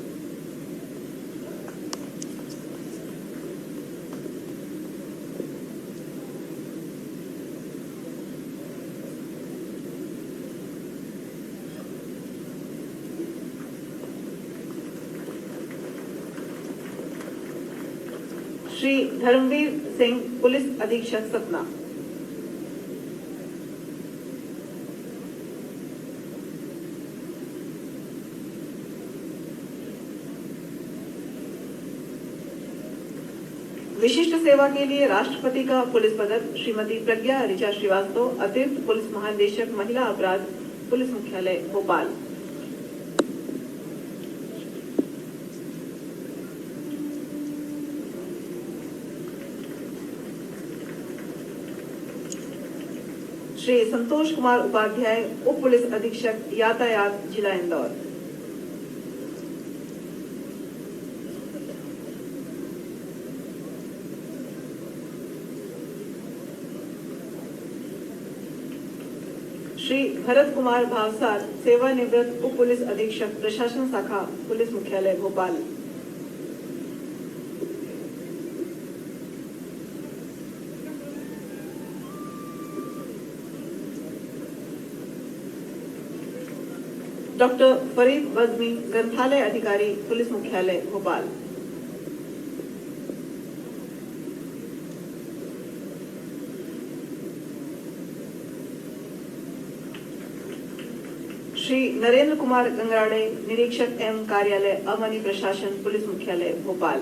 श्री धर्मवीर सिंह, पुलिस अधीक्षक सतना। विशिष्ट सेवा के लिए राष्ट्रपति का पुलिस पदक श्रीमती प्रज्ञा ऋचा श्रीवास्तव, अतिरिक्त पुलिस महानिदेशक महिला अपराध पुलिस मुख्यालय भोपाल। श्री संतोष कुमार उपाध्याय, उप पुलिस अधीक्षक यातायात, जिला इंदौर। श्री भरत कुमार भावसार, सेवानिवृत्त उप पुलिस अधीक्षक प्रशासन शाखा पुलिस मुख्यालय भोपाल। डॉक्टर फरीद बज़मी, ग्रंथालय अधिकारी पुलिस मुख्यालय भोपाल। श्री नरेंद्र कुमार गंगराड़े, निरीक्षक एवं कार्यालय अमनी प्रशासन पुलिस मुख्यालय भोपाल।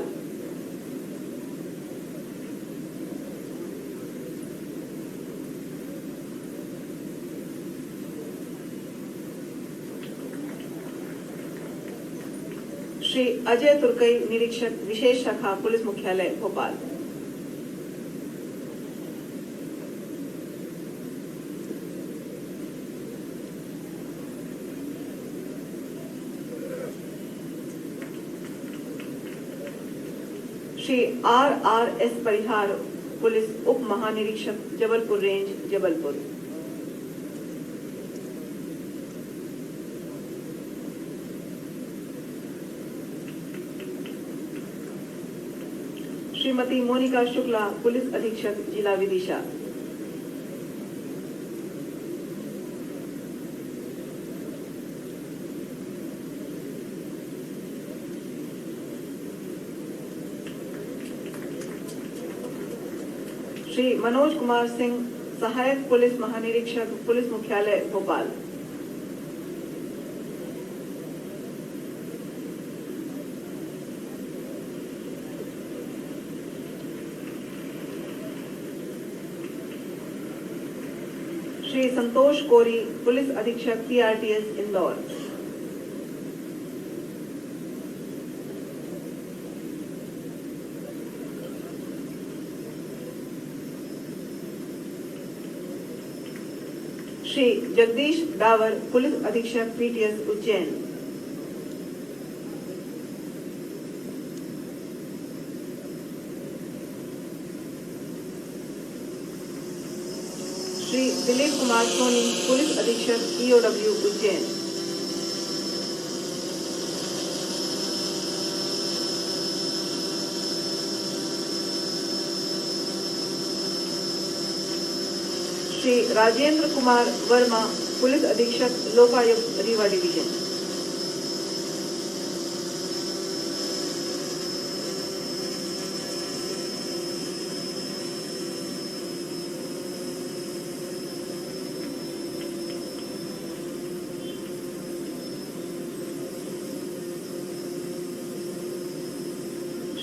श्री अजय तुर्कई, निरीक्षक विशेष शाखा पुलिस मुख्यालय भोपाल। श्री RRS परिहार, पुलिस उप महानिरीक्षक जबलपुर रेंज जबलपुर। श्रीमती मोनिका शुक्ला, पुलिस अधीक्षक जिला विदिशा। श्री मनोज कुमार सिंह, सहायक पुलिस महानिरीक्षक पुलिस मुख्यालय भोपाल। श्री संतोष कोरी, पुलिस अधीक्षक PRTS इंदौर। श्री जगदीश डावर, पुलिस अधीक्षक पीटीएस उज्जैन। श्री दिलीप कुमार सोनी, पुलिस अधीक्षक ईओडब्ल्यू उज्जैन। श्री राजेंद्र कुमार वर्मा, पुलिस अधीक्षक Lokayukta Rewa division.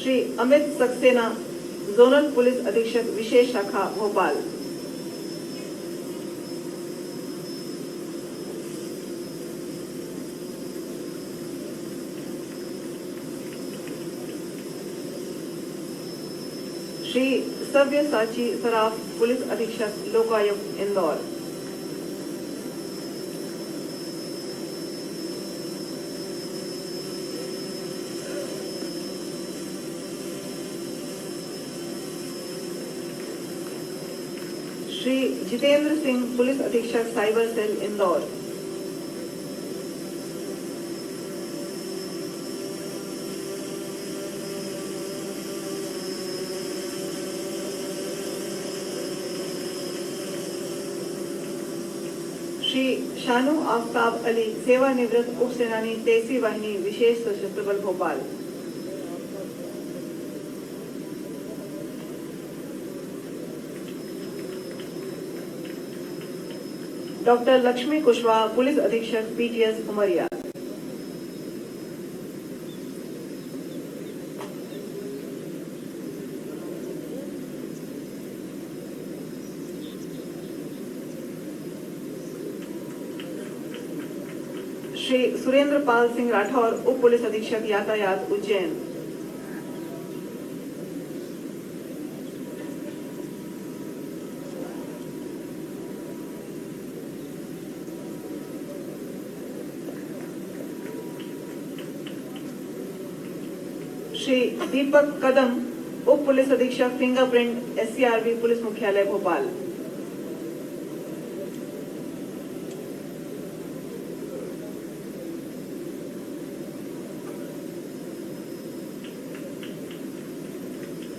Shri Amit Saxena, zonal police अधीक्षक विशेष शाखा भोपाल। श्री सव्यसाची सराफ, पुलिस अधीक्षक लोकायुक्त इंदौर। श्री जितेंद्र सिंह, पुलिस अधीक्षक साइबर सेल इंदौर। श्री शानू आफ्ताब अली, सेवानिवृत्त उप सेनानी, तेसी वाहिनी, विशेष सशस्त्र बल भोपाल। डॉक्टर लक्ष्मी कुशवाहा, पुलिस अधीक्षक पीटीएस उमरिया। श्री सुरेंद्र पाल सिंह राठौर, उप पुलिस अधीक्षक यातायात उज्जैन। श्री दीपक कदम, उप पुलिस अधीक्षक फिंगरप्रिंट, एससीआरबी पुलिस मुख्यालय भोपाल।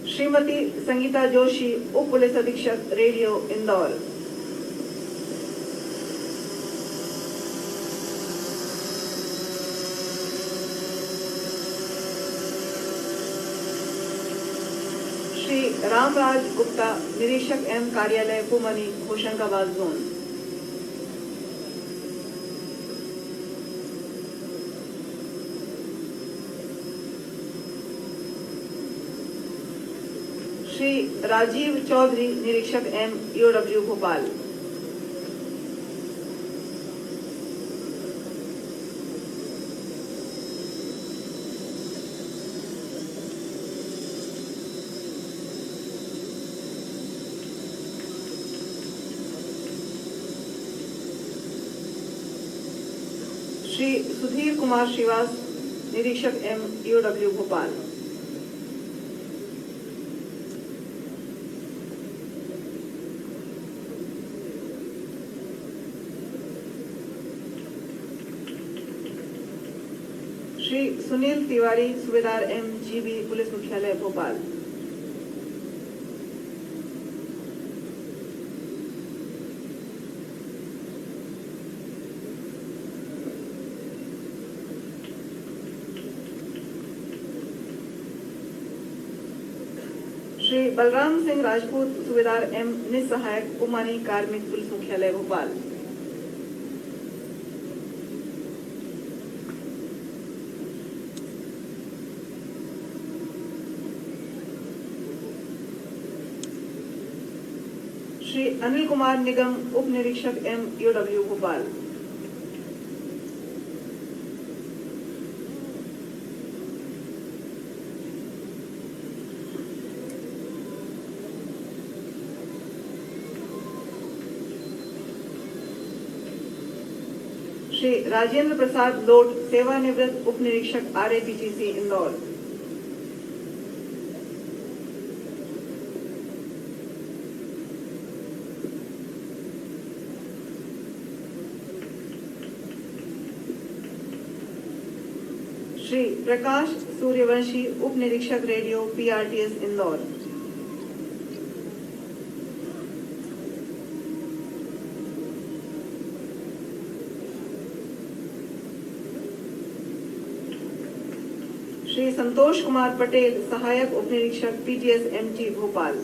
श्रीमती संगीता जोशी, उप पुलिस अधीक्षक रेडियो इंदौर। श्री रामराज गुप्ता, निरीक्षक एम कार्यालय पुमनी, होशंगाबाद जोन। श्री राजीव चौधरी, निरीक्षक एम ईओडब्ल्यू भोपाल। श्री सुधीर कुमार श्रीवास, निरीक्षक एम ईओडब्ल्यू भोपाल। श्री सुनील तिवारी, सूबेदार एम जीबी, पुलिस मुख्यालय भोपाल। श्री बलराम सिंह राजपूत, सूबेदार एम निसहायक, उमानी कार्मिक, पुलिस मुख्यालय भोपाल। श्री अनिल कुमार निगम, उप निरीक्षक एम ईओडब्ल्यू भोपाल। श्री राजेंद्र प्रसाद लोट, सेवानिवृत्त उप निरीक्षक RAPTC इंदौर। श्री प्रकाश सूर्यवंशी, उप निरीक्षक रेडियो PRTS इंदौर। श्री संतोष कुमार पटेल, सहायक उप निरीक्षक PTS MT भोपाल।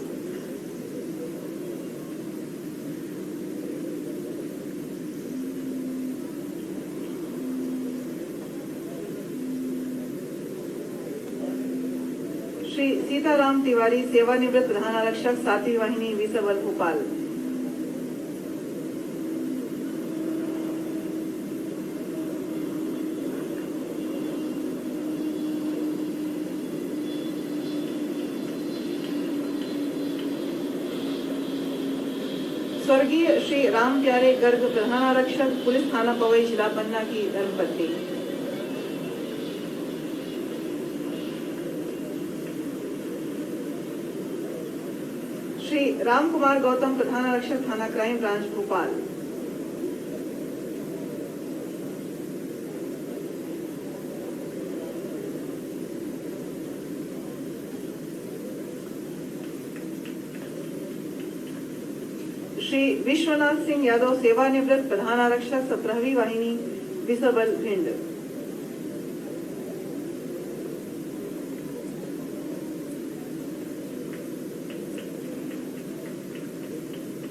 श्री सीताराम तिवारी, सेवानिवृत्त प्रधान आरक्षक 7वीं वाहिनी विसबल भोपाल। स्वर्गीय श्री राम प्यारे गर्ग, प्रधान आरक्षक पुलिस थाना पवई, जिला पन्ना की धर्मपत्नी। श्री राम कुमार गौतम, प्रधान आरक्षक थाना क्राइम ब्रांच भोपाल। श्री विश्वनाथ सिंह यादव, सेवानिवृत्त प्रधान आरक्षक 17वीं वाहिनी विसबल भिंड।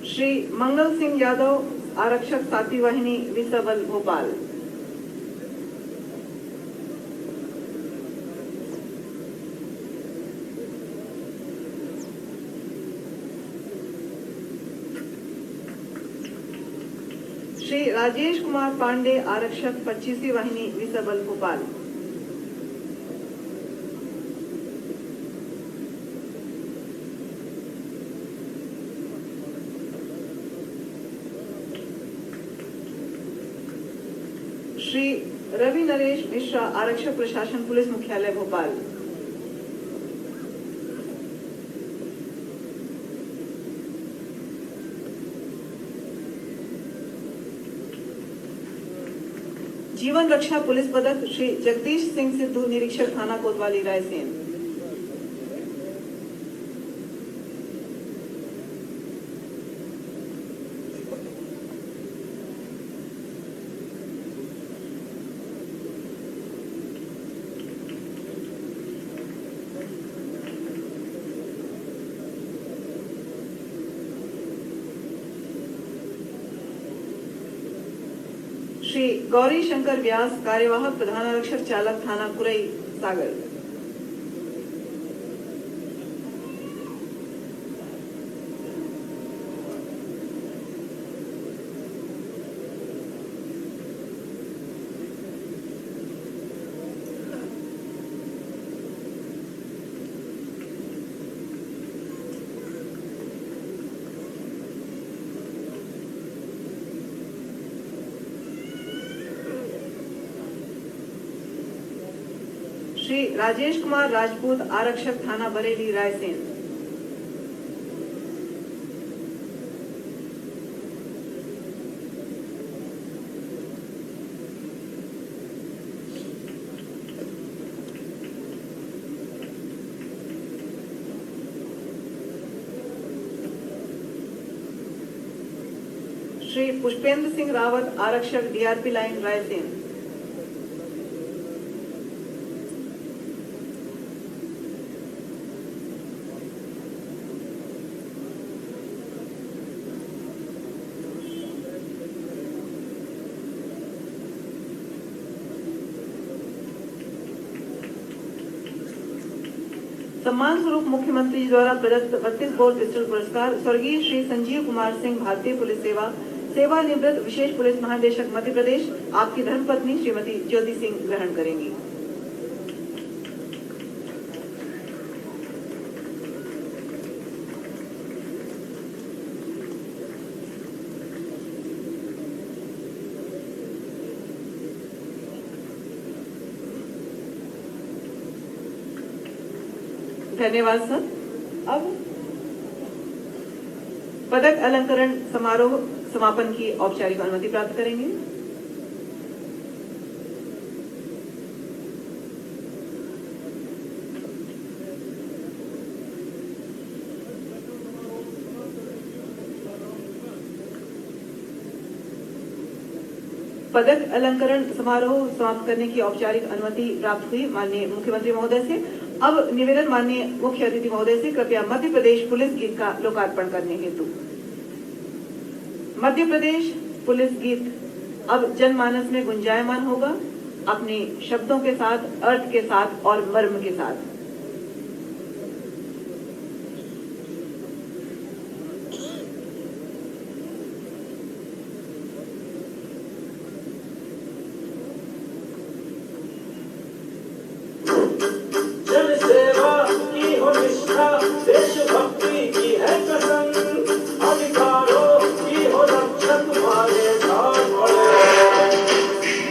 श्री मंगल सिंह यादव, आरक्षक 7वीं वाहिनी विसबल भोपाल। श्री राजेश कुमार पांडे, आरक्षक 25वीं वाहिनी विसबल भोपाल। श्री रवि नरेश मिश्रा, आरक्षक प्रशासन पुलिस मुख्यालय भोपाल। जीवन रक्षा पुलिस पदक श्री जगदीश सिंह सिद्धू, निरीक्षक थाना कोतवाली रायसेन। श्री गौरी शंकर व्यास, कार्यवाहक प्रधान आरक्षक चालक थाना कुरई सागर। श्री राजेश कुमार राजपूत, आरक्षक थाना बरेली रायसेन। श्री पुष्पेंद्र सिंह रावत, आरक्षक DRP लाइन रायसेन। सम्मान स्वरूप मुख्यमंत्री जी द्वारा प्रदत्त 32 बोर पिस्टल पुरस्कार स्वर्गीय श्री संजीव कुमार सिंह, भारतीय पुलिस सेवा, सेवानिवृत्त विशेष पुलिस महानिदेशक मध्य प्रदेश, आपकी धर्मपत्नी श्रीमती ज्योति सिंह ग्रहण करेंगी। धन्यवाद सर। अब पदक अलंकरण समारोह समापन की औपचारिक अनुमति प्राप्त करेंगे। पदक अलंकरण समारोह समाप्त करने की औपचारिक अनुमति प्राप्त हुई माननीय मुख्यमंत्री महोदय से। अब निवेदन माननीय मुख्य अतिथि महोदय से कृपया मध्य प्रदेश पुलिस गीत का लोकार्पण करने हेतु। मध्य प्रदेश पुलिस गीत अब जनमानस में गुंजायमान होगा, अपने शब्दों के साथ, अर्थ के साथ और मर्म के साथ। देशभक्ति की है कसम, अधिकारों की हो रक्षा तुम्हारे साथ पड़े।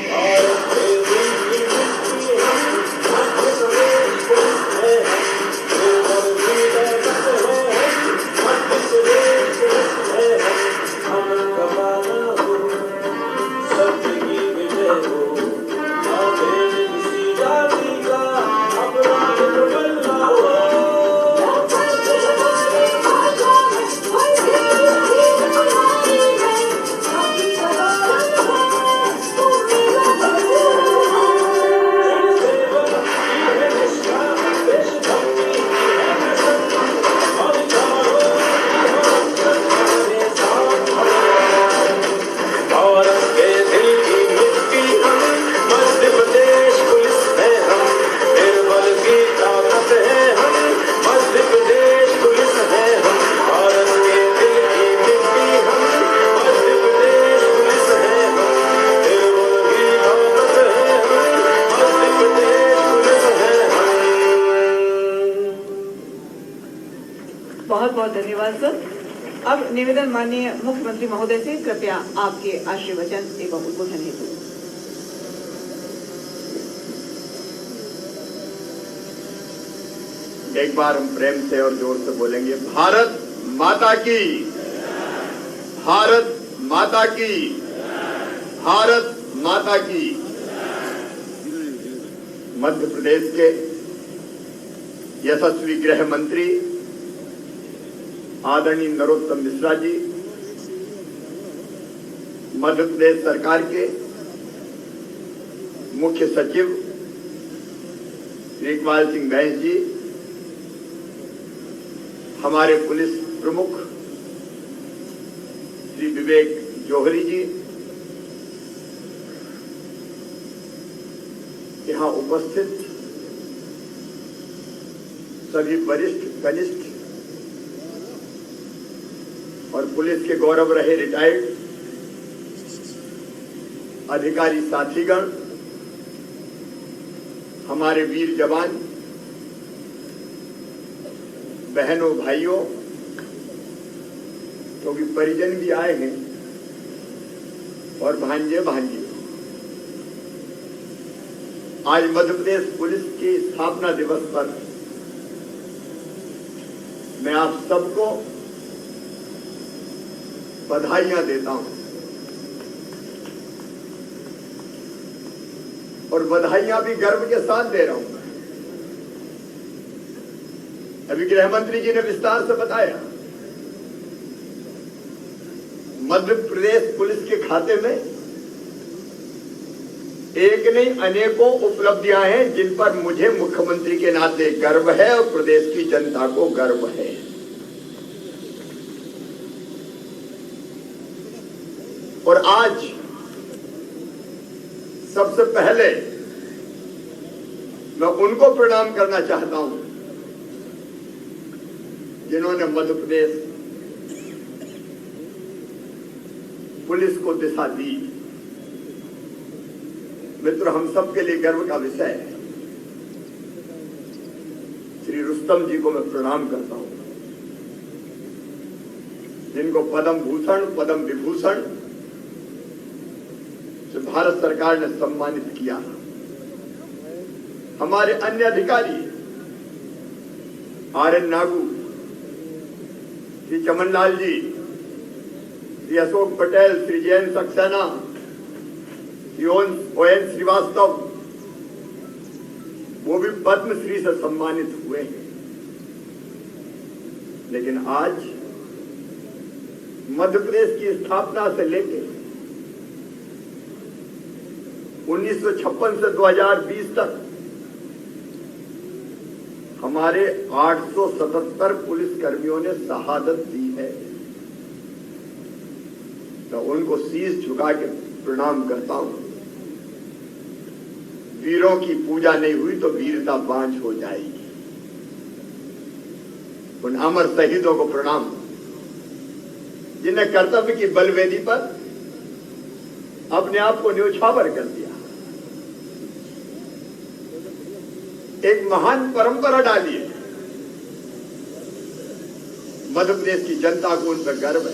भारत के दिल की मिट्टी हम, मध्य प्रदेश पुलिस है हम, निर्मल हृदय है हम, मध्य प्रदेश पुलिस है हम। अमन का माना हो, सत्य की विजय हो, ना भेद किसी जाति का, अपराध प्रबल ना हो। बहुत बहुत धन्यवाद सर। अब निवेदन माननीय मुख्यमंत्री महोदय से कृपया आपके आशीर्वचन एवं उद्बोधन हेतु। एक बार हम प्रेम से और जोर से बोलेंगे, भारत माता की, भारत माता की, भारत माता की। मध्य प्रदेश के यशस्वी गृह मंत्री आदरणीय नरोत्तम मिश्रा जी, मध्य प्रदेश सरकार के मुख्य सचिव श्री इकबाल सिंह बैंस जी, हमारे पुलिस प्रमुख श्री विवेक जौहरी जी, यहां उपस्थित सभी वरिष्ठ, कनिष्ठ और पुलिस के गौरव रहे रिटायर्ड अधिकारी साथीगण, हमारे वीर जवान, बहनों भाइयों, क्योंकि परिजन भी आए हैं, और भांजे भांजी, आज मध्य प्रदेश पुलिस के स्थापना दिवस पर मैं आप सबको बधाइयां देता हूं और बधाइयां भी गर्व के साथ दे रहा हूं। अभी गृह मंत्री जी ने विस्तार से बताया, मध्य प्रदेश पुलिस के खाते में एक नहीं अनेकों उपलब्धियां हैं जिन पर मुझे मुख्यमंत्री के नाते गर्व है और प्रदेश की जनता को गर्व है। और आज सबसे पहले मैं उनको प्रणाम करना चाहता हूं जिन्होंने मध्य प्रदेश पुलिस को दिशा दी। मित्र, हम सबके लिए गर्व का विषय है। श्री रुस्तम जी को मैं प्रणाम करता हूं, जिनको पद्म भूषण, पद्म विभूषण से भारत सरकार ने सम्मानित किया। हमारे अन्य अधिकारी RN Nagu, Shri Chamanlal ji, Shri Ashok Patel, Shri Jayant Saxena, Shri ON Srivastava, वो भी पद्मश्री से सम्मानित हुए हैं। लेकिन आज मध्य प्रदेश की स्थापना से लेकर 1956 से 2020 तक हमारे 877 पुलिस कर्मियों ने शहादत दी है। तो उनको शीश झुका के प्रणाम करता हूं। वीरों की पूजा नहीं हुई तो वीरता बांझ हो जाएगी। उन अमर शहीदों को प्रणाम, जिन्हें कर्तव्य की बलवेदी पर अपने आप को न्यौछावर कर दिया, एक महान परंपरा डाली है। मध्य प्रदेश की जनता को उन पर गर्व है।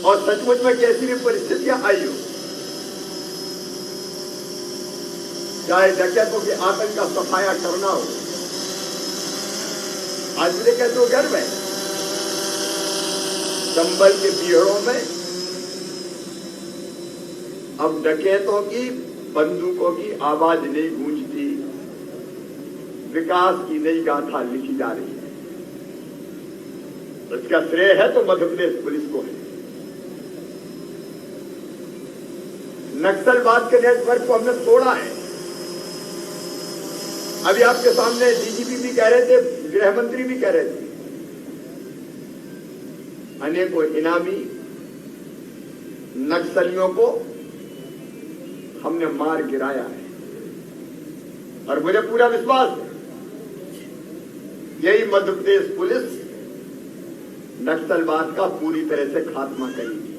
और सचमुच में कैसी भी परिस्थितियां आई हो, चाहे डकैतों के आतंक का सफाया करना हो, आज मुझे कहते हो गर्व है। चंबल के बीहड़ों में अब डकैतों की बंदूकों की आवाज नहीं गूंजती, विकास की नई गाथा लिखी जा रही है। इसका श्रेय है तो मध्य प्रदेश पुलिस को है। नक्सलवाद के नेटवर्क को हमने तोड़ा है। अभी आपके सामने DGP भी कह रहे थे, गृह मंत्री भी कह रहे थे, अनेकों इनामी नक्सलियों को हमने मार गिराया है। और मुझे पूरा विश्वास है यही मध्य प्रदेश पुलिस नक्सलवाद का पूरी तरह से खात्मा करेगी।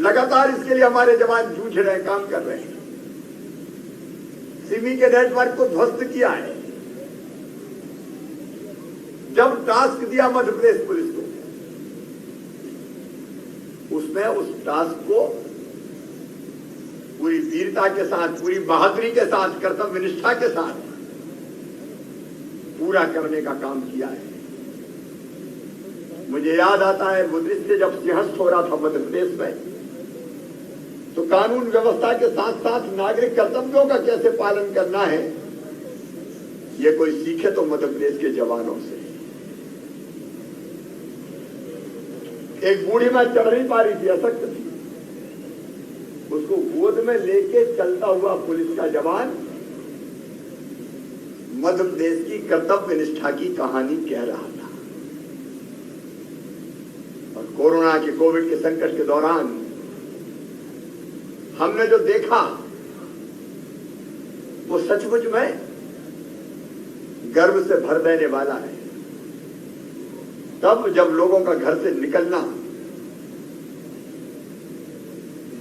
लगातार इसके लिए हमारे जवान जूझ रहे हैं, काम कर रहे हैं। सिमी के नेटवर्क को ध्वस्त किया है। जब टास्क दिया मध्य प्रदेश पुलिस को, उसमें उस टास्क को पूरी वीरता के साथ, पूरी बहादुरी के साथ, कर्तव्य निष्ठा के साथ पूरा करने का काम किया है। मुझे याद आता है वो दृश्य जब सिंहस्थ हो रहा था मध्य प्रदेश में, तो कानून व्यवस्था के साथ साथ नागरिक कर्तव्यों का कैसे पालन करना है, ये कोई सीखे तो मध्य प्रदेश के जवानों से। एक बूढ़ी मां चढ़ नहीं पा रही थी, अशक्त थी, उसको गोद में लेके चलता हुआ पुलिस का जवान मध्य प्रदेश की कर्तव्य निष्ठा की कहानी कह रहा था। और कोरोना के, कोविड के संकट के दौरान हमने जो देखा वो सचमुच में गर्व से भर देने वाला है। तब जब लोगों का घर से निकलना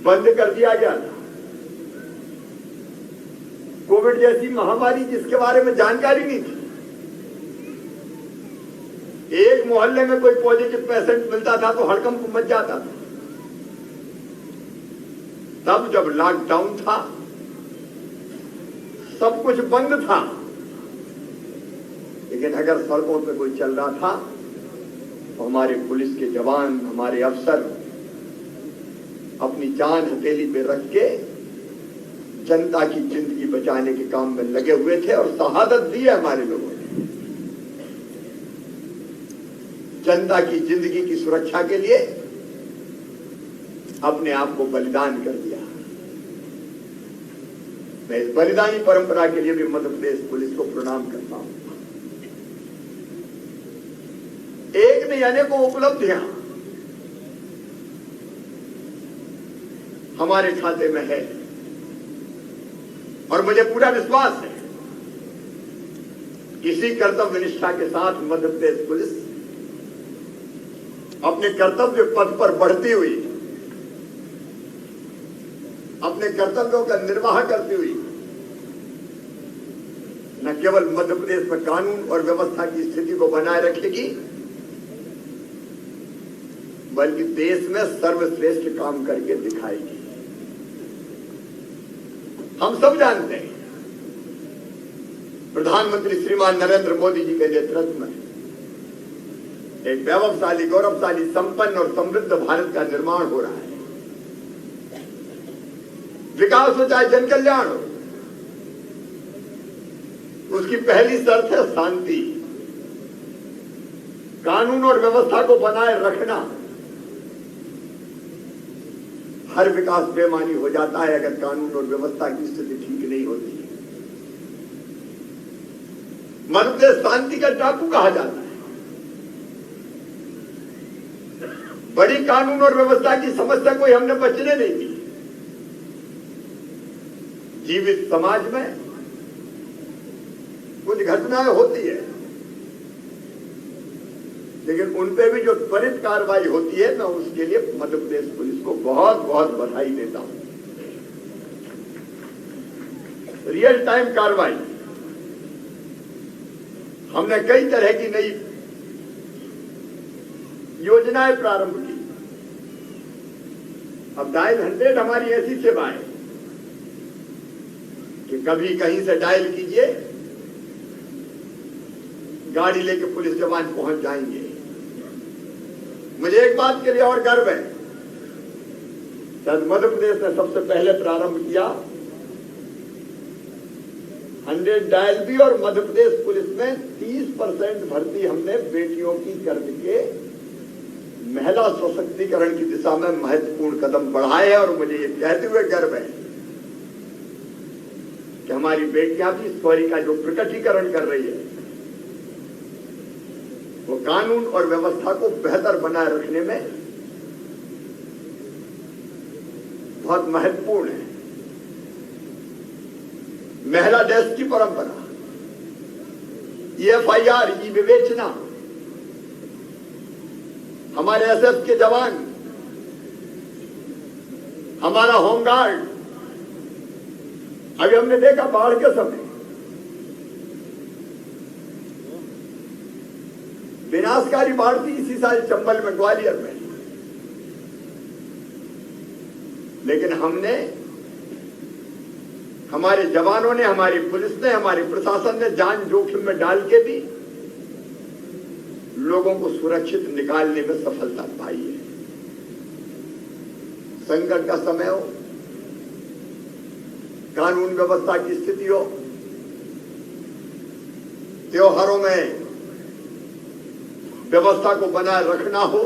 बंद कर दिया गया था, कोविड जैसी महामारी जिसके बारे में जानकारी नहीं थी, एक मोहल्ले में कोई पॉजिटिव पेशेंट मिलता था तो हड़कंप मच जाता था। तब जब लॉकडाउन था, सब कुछ बंद था, लेकिन अगर सड़कों पे कोई चल रहा था तो हमारे पुलिस के जवान, हमारे अफसर अपनी जान हथेली पे रख के जनता की जिंदगी बचाने के काम में लगे हुए थे और शहादत दी है हमारे लोगों ने। जनता की जिंदगी की सुरक्षा के लिए अपने आप को बलिदान कर दिया। मैं इस बलिदानी परंपरा के लिए भी मध्य प्रदेश पुलिस को प्रणाम करता हूं। एक नहीं अनेकों उपलब्धियां हमारे खाते में है और मुझे पूरा विश्वास है इसी कर्तव्य निष्ठा के साथ मध्य प्रदेश पुलिस अपने कर्तव्य पथ पर बढ़ती हुई, अपने कर्तव्यों का निर्वाह करती हुई न केवल मध्य प्रदेश में कानून और व्यवस्था की स्थिति को बनाए रखेगी, बल्कि देश में सर्वश्रेष्ठ काम करके दिखाएगी। हम सब जानते हैं प्रधानमंत्री श्रीमान नरेंद्र मोदी जी के नेतृत्व में एक वैभवशाली, गौरवशाली, संपन्न और समृद्ध भारत का निर्माण हो रहा है। विकास हो चाहे जन कल्याण हो, उसकी पहली शर्त है शांति। कानून और व्यवस्था को बनाए रखना। हर विकास बेमानी हो जाता है अगर कानून और व्यवस्था की स्थिति ठीक नहीं होती। मध्य प्रदेश शांति का टापू कहा जाता है। बड़ी कानून और व्यवस्था की समस्या कोई हमने बचने नहीं दी। जीवित समाज में कुछ घटनाएं होती है, लेकिन उन पे भी जो त्वरित कार्रवाई होती है, मैं उसके लिए मध्य प्रदेश पुलिस को बहुत बहुत बधाई देता हूं। रियल टाइम कार्रवाई, हमने कई तरह की नई योजनाएं प्रारंभ की। अब डायल 100 हमारी ऐसी सेवा है कि कभी कहीं से डायल कीजिए, गाड़ी लेके पुलिस जवान पहुंच जाएंगे। मुझे एक बात के लिए और गर्व है, शायद मध्य प्रदेश ने सबसे पहले प्रारंभ किया 100 डायल भी, और मध्य प्रदेश पुलिस में 30% भर्ती हमने बेटियों की करके महिला सशक्तिकरण की दिशा में महत्वपूर्ण कदम बढ़ाए हैं। और मुझे ये कहते हुए गर्व है कि हमारी बेटियां भी स्वरी का जो प्रकटीकरण कर रही है, वो कानून और व्यवस्था को बेहतर बनाए रखने में बहुत महत्वपूर्ण है। महिला डेस्क की परंपरा, EFIR, ई विवेचना, हमारे SF के जवान, हमारा होमगार्ड। अभी हमने देखा बाढ़ के समय विनाशकारी बाढ़ थी इसी साल चंबल में, ग्वालियर में, लेकिन हमने, हमारे जवानों ने, हमारी पुलिस ने, हमारे प्रशासन ने जान जोखिम में डाल के भी लोगों को सुरक्षित निकालने में सफलता पाई है। संकट का समय हो, कानून व्यवस्था की स्थिति हो, त्योहारों में व्यवस्था को बनाए रखना हो।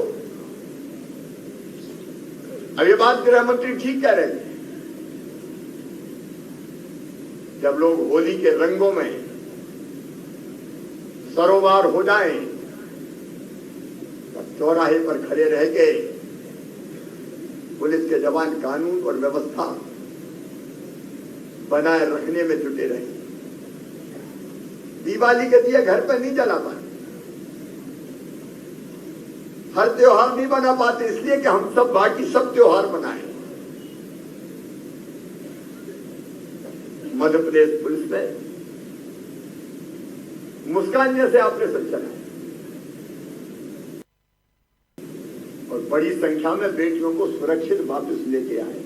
अब ये बात गृह मंत्री ठीक कह रहे थे, जब लोग होली के रंगों में सरोवार हो जाएं, तब चौराहे पर खड़े रह के पुलिस के जवान कानून और व्यवस्था बनाए रखने में जुटे रहे। दिवाली के दिए घर पर नहीं जला पाते, हर त्योहार नहीं बना पाते, इसलिए कि हम सब बाकी सब त्योहार बनाए। मध्य प्रदेश पुलिस ने मुस्कान जैसे ऑपरेशन चलाए और बड़ी संख्या में बेटियों को सुरक्षित वापस लेके आए।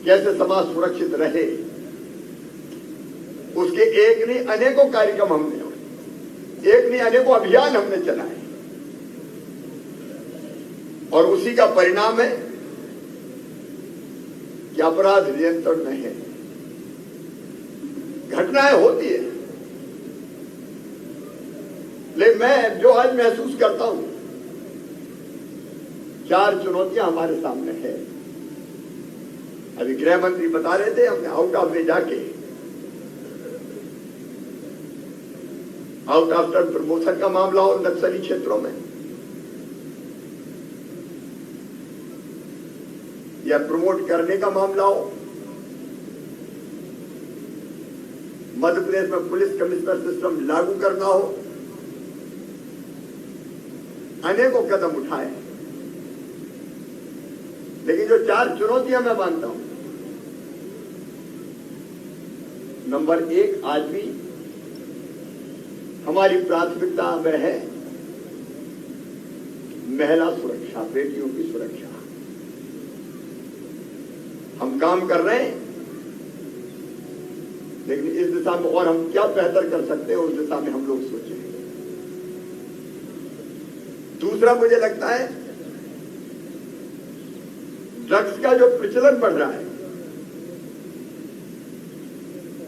कैसे समाज सुरक्षित रहे, उसके एक नहीं अनेकों कार्यक्रम हमने, एक नहीं अनेकों अभियान हमने चलाए, और उसी का परिणाम है कि अपराध नियंत्रण में है। घटनाएं होती है, लेकिन मैं जो आज महसूस करता हूं, 4 चुनौतियां हमारे सामने है। अभी गृह मंत्री बता रहे थे, हमने आउट ऑफ वे जाके आउट ऑफ टर्न प्रमोशन का मामला हो नक्सली क्षेत्रों में, या प्रमोट करने का मामला हो, मध्य प्रदेश में पुलिस कमिश्नर सिस्टम लागू करना हो, अनेकों कदम उठाए। लेकिन जो 4 चुनौतियां मैं मानता हूं, नंबर 1 आज भी हमारी प्राथमिकता में है महिला सुरक्षा, बेटियों की सुरक्षा। हम काम कर रहे हैं लेकिन इस दिशा में और हम क्या बेहतर कर सकते हैं, उस दिशा में हम लोग सोचें। दूसरा, मुझे लगता है ड्रग्स का जो प्रचलन बढ़ रहा है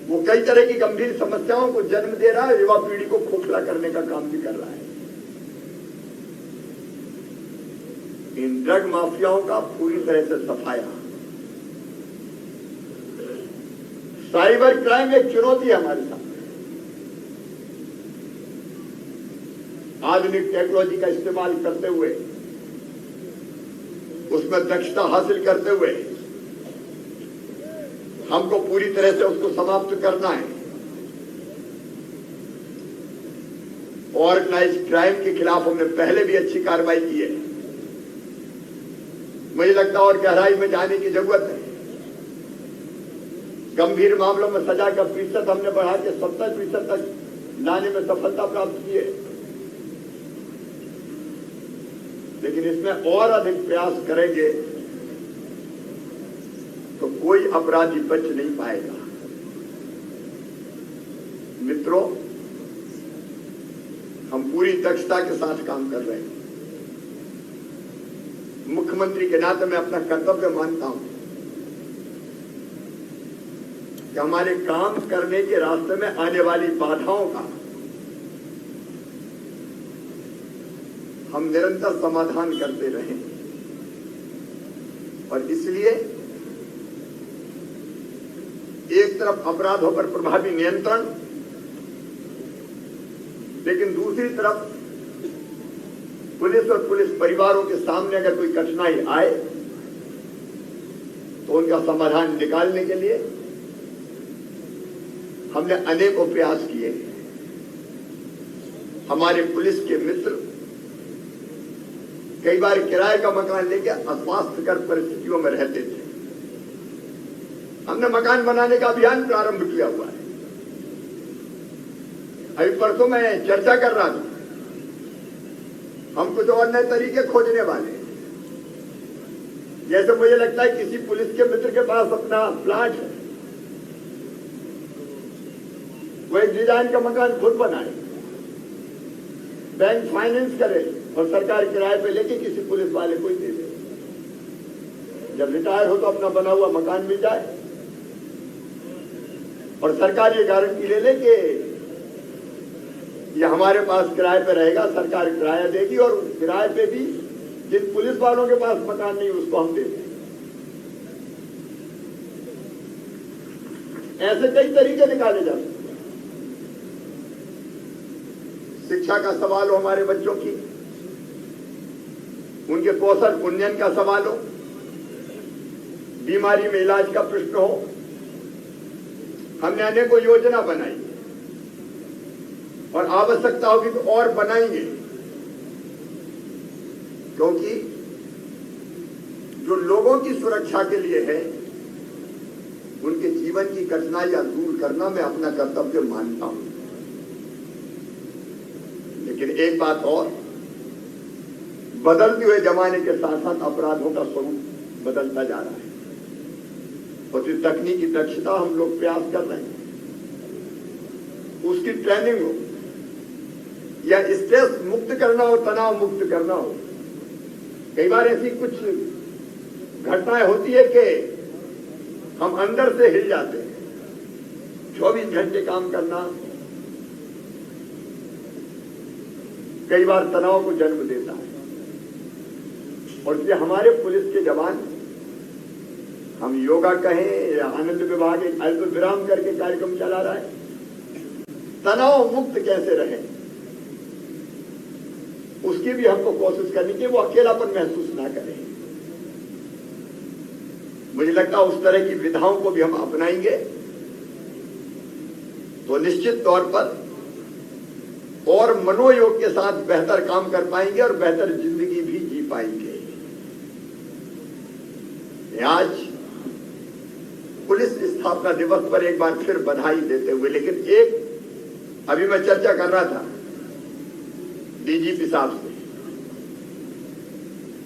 वो कई तरह की गंभीर समस्याओं को जन्म दे रहा है, युवा पीढ़ी को खोखला करने का काम भी कर रहा है। इन ड्रग माफियाओं का पूरी तरह से सफाया। साइबर क्राइम एक चुनौती है हमारे सामने। आधुनिक टेक्नोलॉजी का इस्तेमाल करते हुए, उसमें दक्षता हासिल करते हुए हमको पूरी तरह से उसको समाप्त करना है। ऑर्गेनाइज्ड क्राइम के खिलाफ हमने पहले भी अच्छी कार्रवाई की है। मुझे लगता है और गहराई में जाने की जरूरत है। गंभीर मामलों में सजा का प्रतिशत हमने बढ़ा के 70% तक लाने में सफलता प्राप्त की है, लेकिन इसमें और अधिक प्रयास करेंगे तो कोई अपराधी बच नहीं पाएगा। मित्रों, हम पूरी दक्षता के साथ काम कर रहे हैं। मुख्यमंत्री के नाते मैं अपना कर्तव्य मानता हूं कि हमारे काम करने के रास्ते में आने वाली बाधाओं का हम निरंतर समाधान करते रहें। और इसलिए एक तरफ अपराधों पर प्रभावी नियंत्रण, लेकिन दूसरी तरफ पुलिस और पुलिस परिवारों के सामने अगर कोई कठिनाई आए तो उनका समाधान निकालने के लिए हमने अनेकों प्रयास किए। हमारे पुलिस के मित्र कई बार किराए का मकान लेके अस्वास्थ्यकर परिस्थितियों में रहते थे। हमने मकान बनाने का अभियान प्रारंभ किया हुआ है। अभी परसों मैं चर्चा कर रहा था, हम कुछ और नए तरीके खोजने वाले हैं। जैसे मुझे लगता है किसी पुलिस के मित्र के पास अपना प्लाट है, वो एक डिजाइन का मकान खुद बनाए, बैंक फाइनेंस करे और सरकार किराए पे लेके किसी पुलिस वाले को ही दे दे। जब रिटायर हो तो अपना बना हुआ मकान मिल जाए और सरकार ये गारंटी ले ले कि ये हमारे पास किराए पे रहेगा, सरकार किराया देगी और किराए पे भी जिन पुलिस वालों के पास मकान नहीं उसको हम दे देंगे। ऐसे कई तरीके निकाले जा सकते। शिक्षा का सवाल हो हमारे बच्चों की, उनके कौशल उन्नयन का सवाल हो, बीमारी में इलाज का प्रश्न हो, हमने अनेकों योजना बनाई और आवश्यकता होगी तो और बनाएंगे, क्योंकि जो लोगों की सुरक्षा के लिए है उनके जीवन की कठिनाइयां दूर करना मैं अपना कर्तव्य मानता हूं। लेकिन एक बात और, बदलते हुए जमाने के साथ साथ अपराधों का स्वरूप बदलता जा रहा है और जो तकनीकी दक्षता हम लोग प्रयास कर रहे हैं उसकी ट्रेनिंग हो या स्ट्रेस मुक्त करना हो, तनाव मुक्त करना हो। कई बार ऐसी कुछ घटनाएं होती है कि हम अंदर से हिल जाते हैं। 24 घंटे काम करना कई बार तनाव को जन्म देता है और इसलिए हमारे पुलिस के जवान, हम योगा कहें या आनंद विभाग एक अल्प विराम करके कार्यक्रम चला रहा है, तनाव मुक्त कैसे रहे उसकी भी हमको कोशिश करनी चाहिए, वो अकेलापन महसूस ना करें। मुझे लगता है उस तरह की विधाओं को भी हम अपनाएंगे तो निश्चित तौर पर और मनोयोग के साथ बेहतर काम कर पाएंगे और बेहतर जिंदगी भी जी पाएंगे। आज पुलिस स्थापना दिवस पर एक बार फिर बधाई देते हुए, लेकिन एक अभी मैं चर्चा कर रहा था डीजीपी साहब से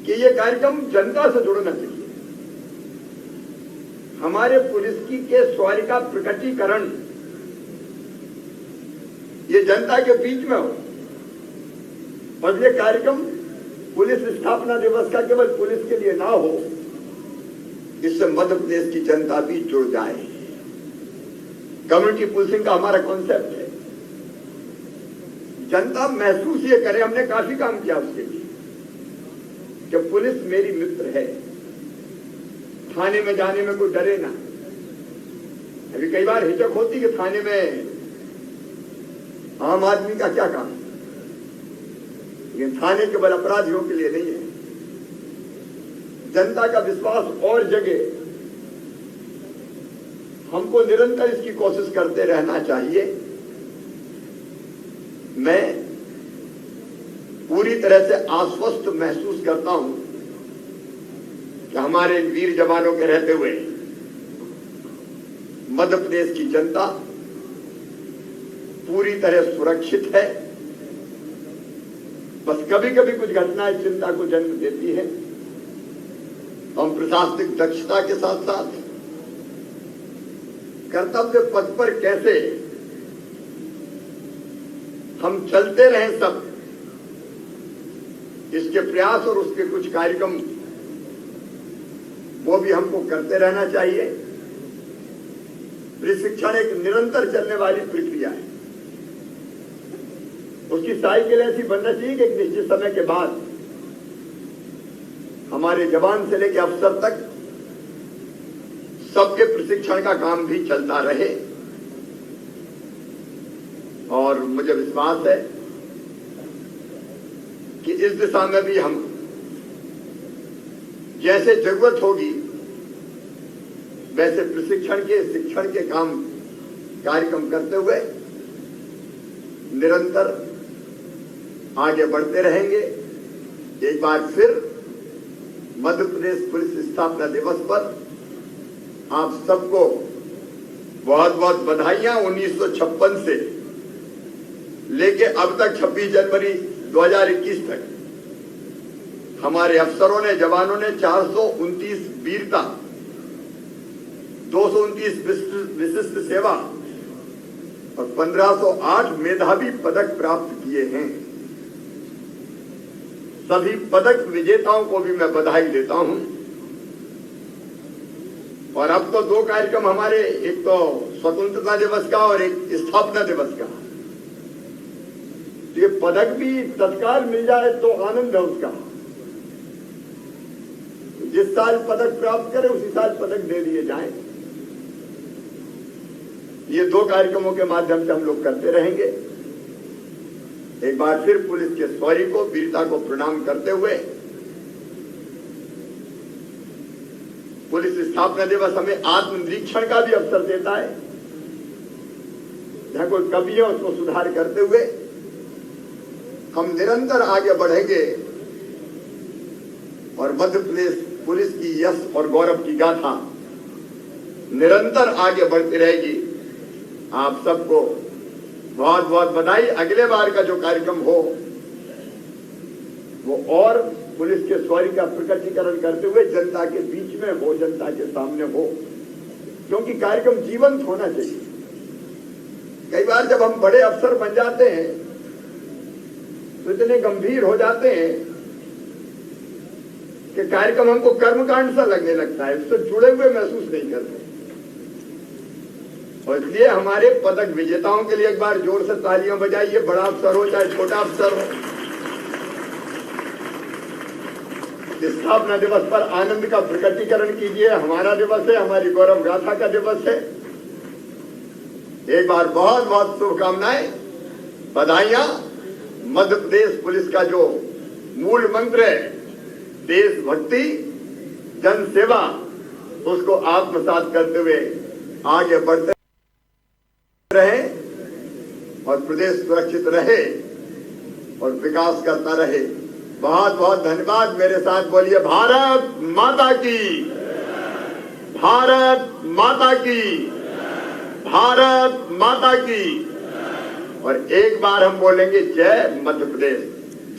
कि ये कार्यक्रम जनता से जुड़ना चाहिए। हमारे पुलिस की के शौर्य का प्रकटीकरण ये जनता के बीच में हो। और ये कार्यक्रम पुलिस स्थापना दिवस का केवल पुलिस के लिए ना हो, इससे मध्य प्रदेश की जनता भी जुड़ जाए। कम्युनिटी पुलिसिंग का हमारा कॉन्सेप्ट है, जनता महसूस ये करे, हमने काफी काम किया उसके लिए कि पुलिस मेरी मित्र है, थाने में जाने में कोई डरे ना। अभी कई बार हिचक होती कि थाने में आम आदमी का क्या काम, लेकिन थाने केवल अपराधियों के लिए नहीं है। जनता का विश्वास और जगे, हमको निरंतर इसकी कोशिश करते रहना चाहिए। मैं पूरी तरह से आश्वस्त महसूस करता हूं कि हमारे वीर जवानों के रहते हुए मध्य प्रदेश की जनता पूरी तरह सुरक्षित है। बस कभी कभी कुछ घटनाएं चिंता को जन्म देती है। हम प्रशासनिक दक्षता के साथ साथ कर्तव्य पथ पर कैसे हम चलते रहें, सब इसके प्रयास और उसके कुछ कार्यक्रम वो भी हमको करते रहना चाहिए। प्रशिक्षण एक निरंतर चलने वाली प्रक्रिया है। उसकी साइकिल ऐसी बनना चाहिए कि एक निश्चित समय के बाद हमारे जवान से लेकर अफसर तक सबके प्रशिक्षण का काम भी चलता रहे। और मुझे विश्वास है कि इस दिशा में भी हम जैसे जरूरत होगी वैसे प्रशिक्षण के शिक्षण के काम कार्यक्रम करते हुए निरंतर आगे बढ़ते रहेंगे। एक बार फिर मध्य प्रदेश पुलिस स्थापना दिवस पर आप सबको बहुत बहुत बधाइयां। 1956 से लेके अब तक 26 जनवरी 2021 तक हमारे अफसरों ने, जवानों ने 429 वीरता, 229 विशिष्ट सेवा और 1508 मेधावी पदक प्राप्त किए हैं। सभी पदक विजेताओं को भी मैं बधाई देता हूं। और अब तो दो कार्यक्रम हमारे, एक तो स्वतंत्रता दिवस का और एक स्थापना दिवस का। तो ये पदक भी तत्काल मिल जाए तो आनंद है उसका। जिस साल पदक प्राप्त करे उसी साल पदक दे दिए जाए। ये दो कार्यक्रमों के माध्यम से हम लोग करते रहेंगे। एक बार फिर पुलिस के शौर्य को, वीरता को प्रणाम करते हुए, पुलिस स्थापना दिवस हमें आत्मनिरीक्षण का भी अवसर देता है। जहां कोई कमी है उसको सुधार करते हुए हम निरंतर आगे बढ़ेंगे और मध्य प्रदेश पुलिस की यश और गौरव की गाथा निरंतर आगे बढ़ती रहेगी। आप सबको बहुत बहुत बधाई। अगले बार का जो कार्यक्रम हो वो और पुलिस के शौर्य का प्रकटीकरण करते हुए जनता के बीच में हो, जनता के सामने हो, क्योंकि कार्यक्रम जीवंत होना चाहिए। कई बार जब हम बड़े अफसर बन जाते हैं तो इतने गंभीर हो जाते हैं कि कार्यक्रम हमको कर्मकांड सा लगने लगता है, उससे जुड़े हुए महसूस नहीं करते। और इसलिए हमारे पदक विजेताओं के लिए एक बार जोर से तालियां बजाइए। बड़ा अफसर हो चाहे छोटा अफसर हो, स्थापना दिवस पर आनंद का प्रकटीकरण कीजिए। हमारा दिवस है, हमारी गौरव गाथा का दिवस है। एक बार बहुत बहुत शुभकामनाएं, बधाइयां। मध्य प्रदेश पुलिस का जो मूल मंत्र है देशभक्ति, जन सेवा, उसको आत्मसात करते हुए आगे बढ़ते रहे और प्रदेश सुरक्षित रहे और विकास करता रहे। बहुत बहुत धन्यवाद। मेरे साथ बोलिए भारत माता की, भारत माता की, भारत माता की। और एक बार हम बोलेंगे जय मध्य प्रदेश,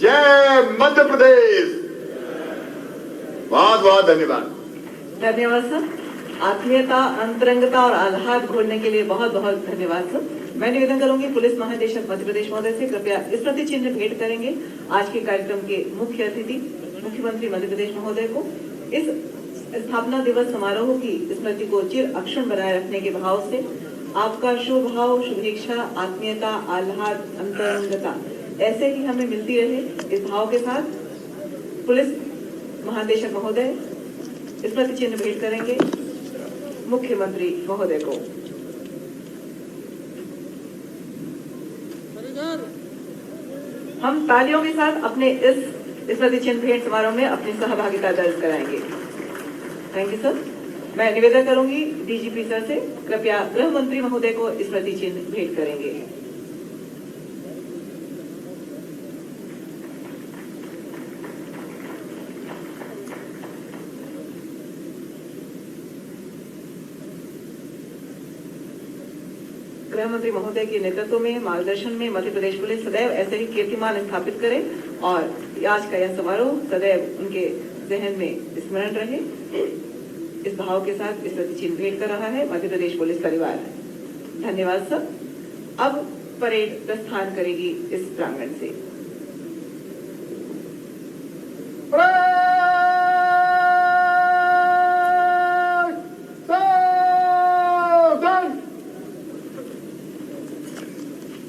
जय मध्य प्रदेश। बहुत बहुत धन्यवाद। धन्यवाद सर। आत्मीयता, अंतरंगता और आह्लाद घोलने के लिए बहुत बहुत धन्यवाद सर। मैं निवेदन करूंगी पुलिस महानिदेशक मध्य प्रदेश महोदय से कृपया स्मृति चिन्ह भेंट करेंगे आज के कार्यक्रम के मुख्य अतिथि मुख्यमंत्री मध्य प्रदेश महोदय को। इस स्थापना दिवस समारोह की स्मृति को चिर अक्षुण्ण बनाए रखने के भाव से आपका शुभ भाव, शुभेच्छा, आत्मीयता, आह्लाद, अंतरंगता ऐसे ही हमें मिलती रहे, इस भाव के साथ पुलिस महानिदेशक महोदय स्मृति चिन्ह भेंट करेंगे मुख्यमंत्री महोदय को। हम तालियों के साथ अपने इस स्मृति चिन्ह भेंट समारोह में अपनी सहभागिता दर्ज कराएंगे। Thank you sir. मैं निवेदन करूंगी डीजीपी सर से कृपया गृह मंत्री महोदय को स्मृति चिन्ह भेंट करेंगे। गृह मंत्री महोदय के नेतृत्व में मार्गदर्शन में मध्य प्रदेश पुलिस सदैव ऐसे ही कीर्तिमान स्थापित करे और आज का यह समारोह सदैव उनके जहन में स्मरण रहे। इस भाव के साथ स्मृति चिन्ह भेंट कर रहा है मध्य प्रदेश पुलिस परिवार। धन्यवाद सर। अब परेड प्रस्थान करेगी इस प्रांगण से।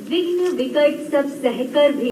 विघ्न विकट सब सहकर भी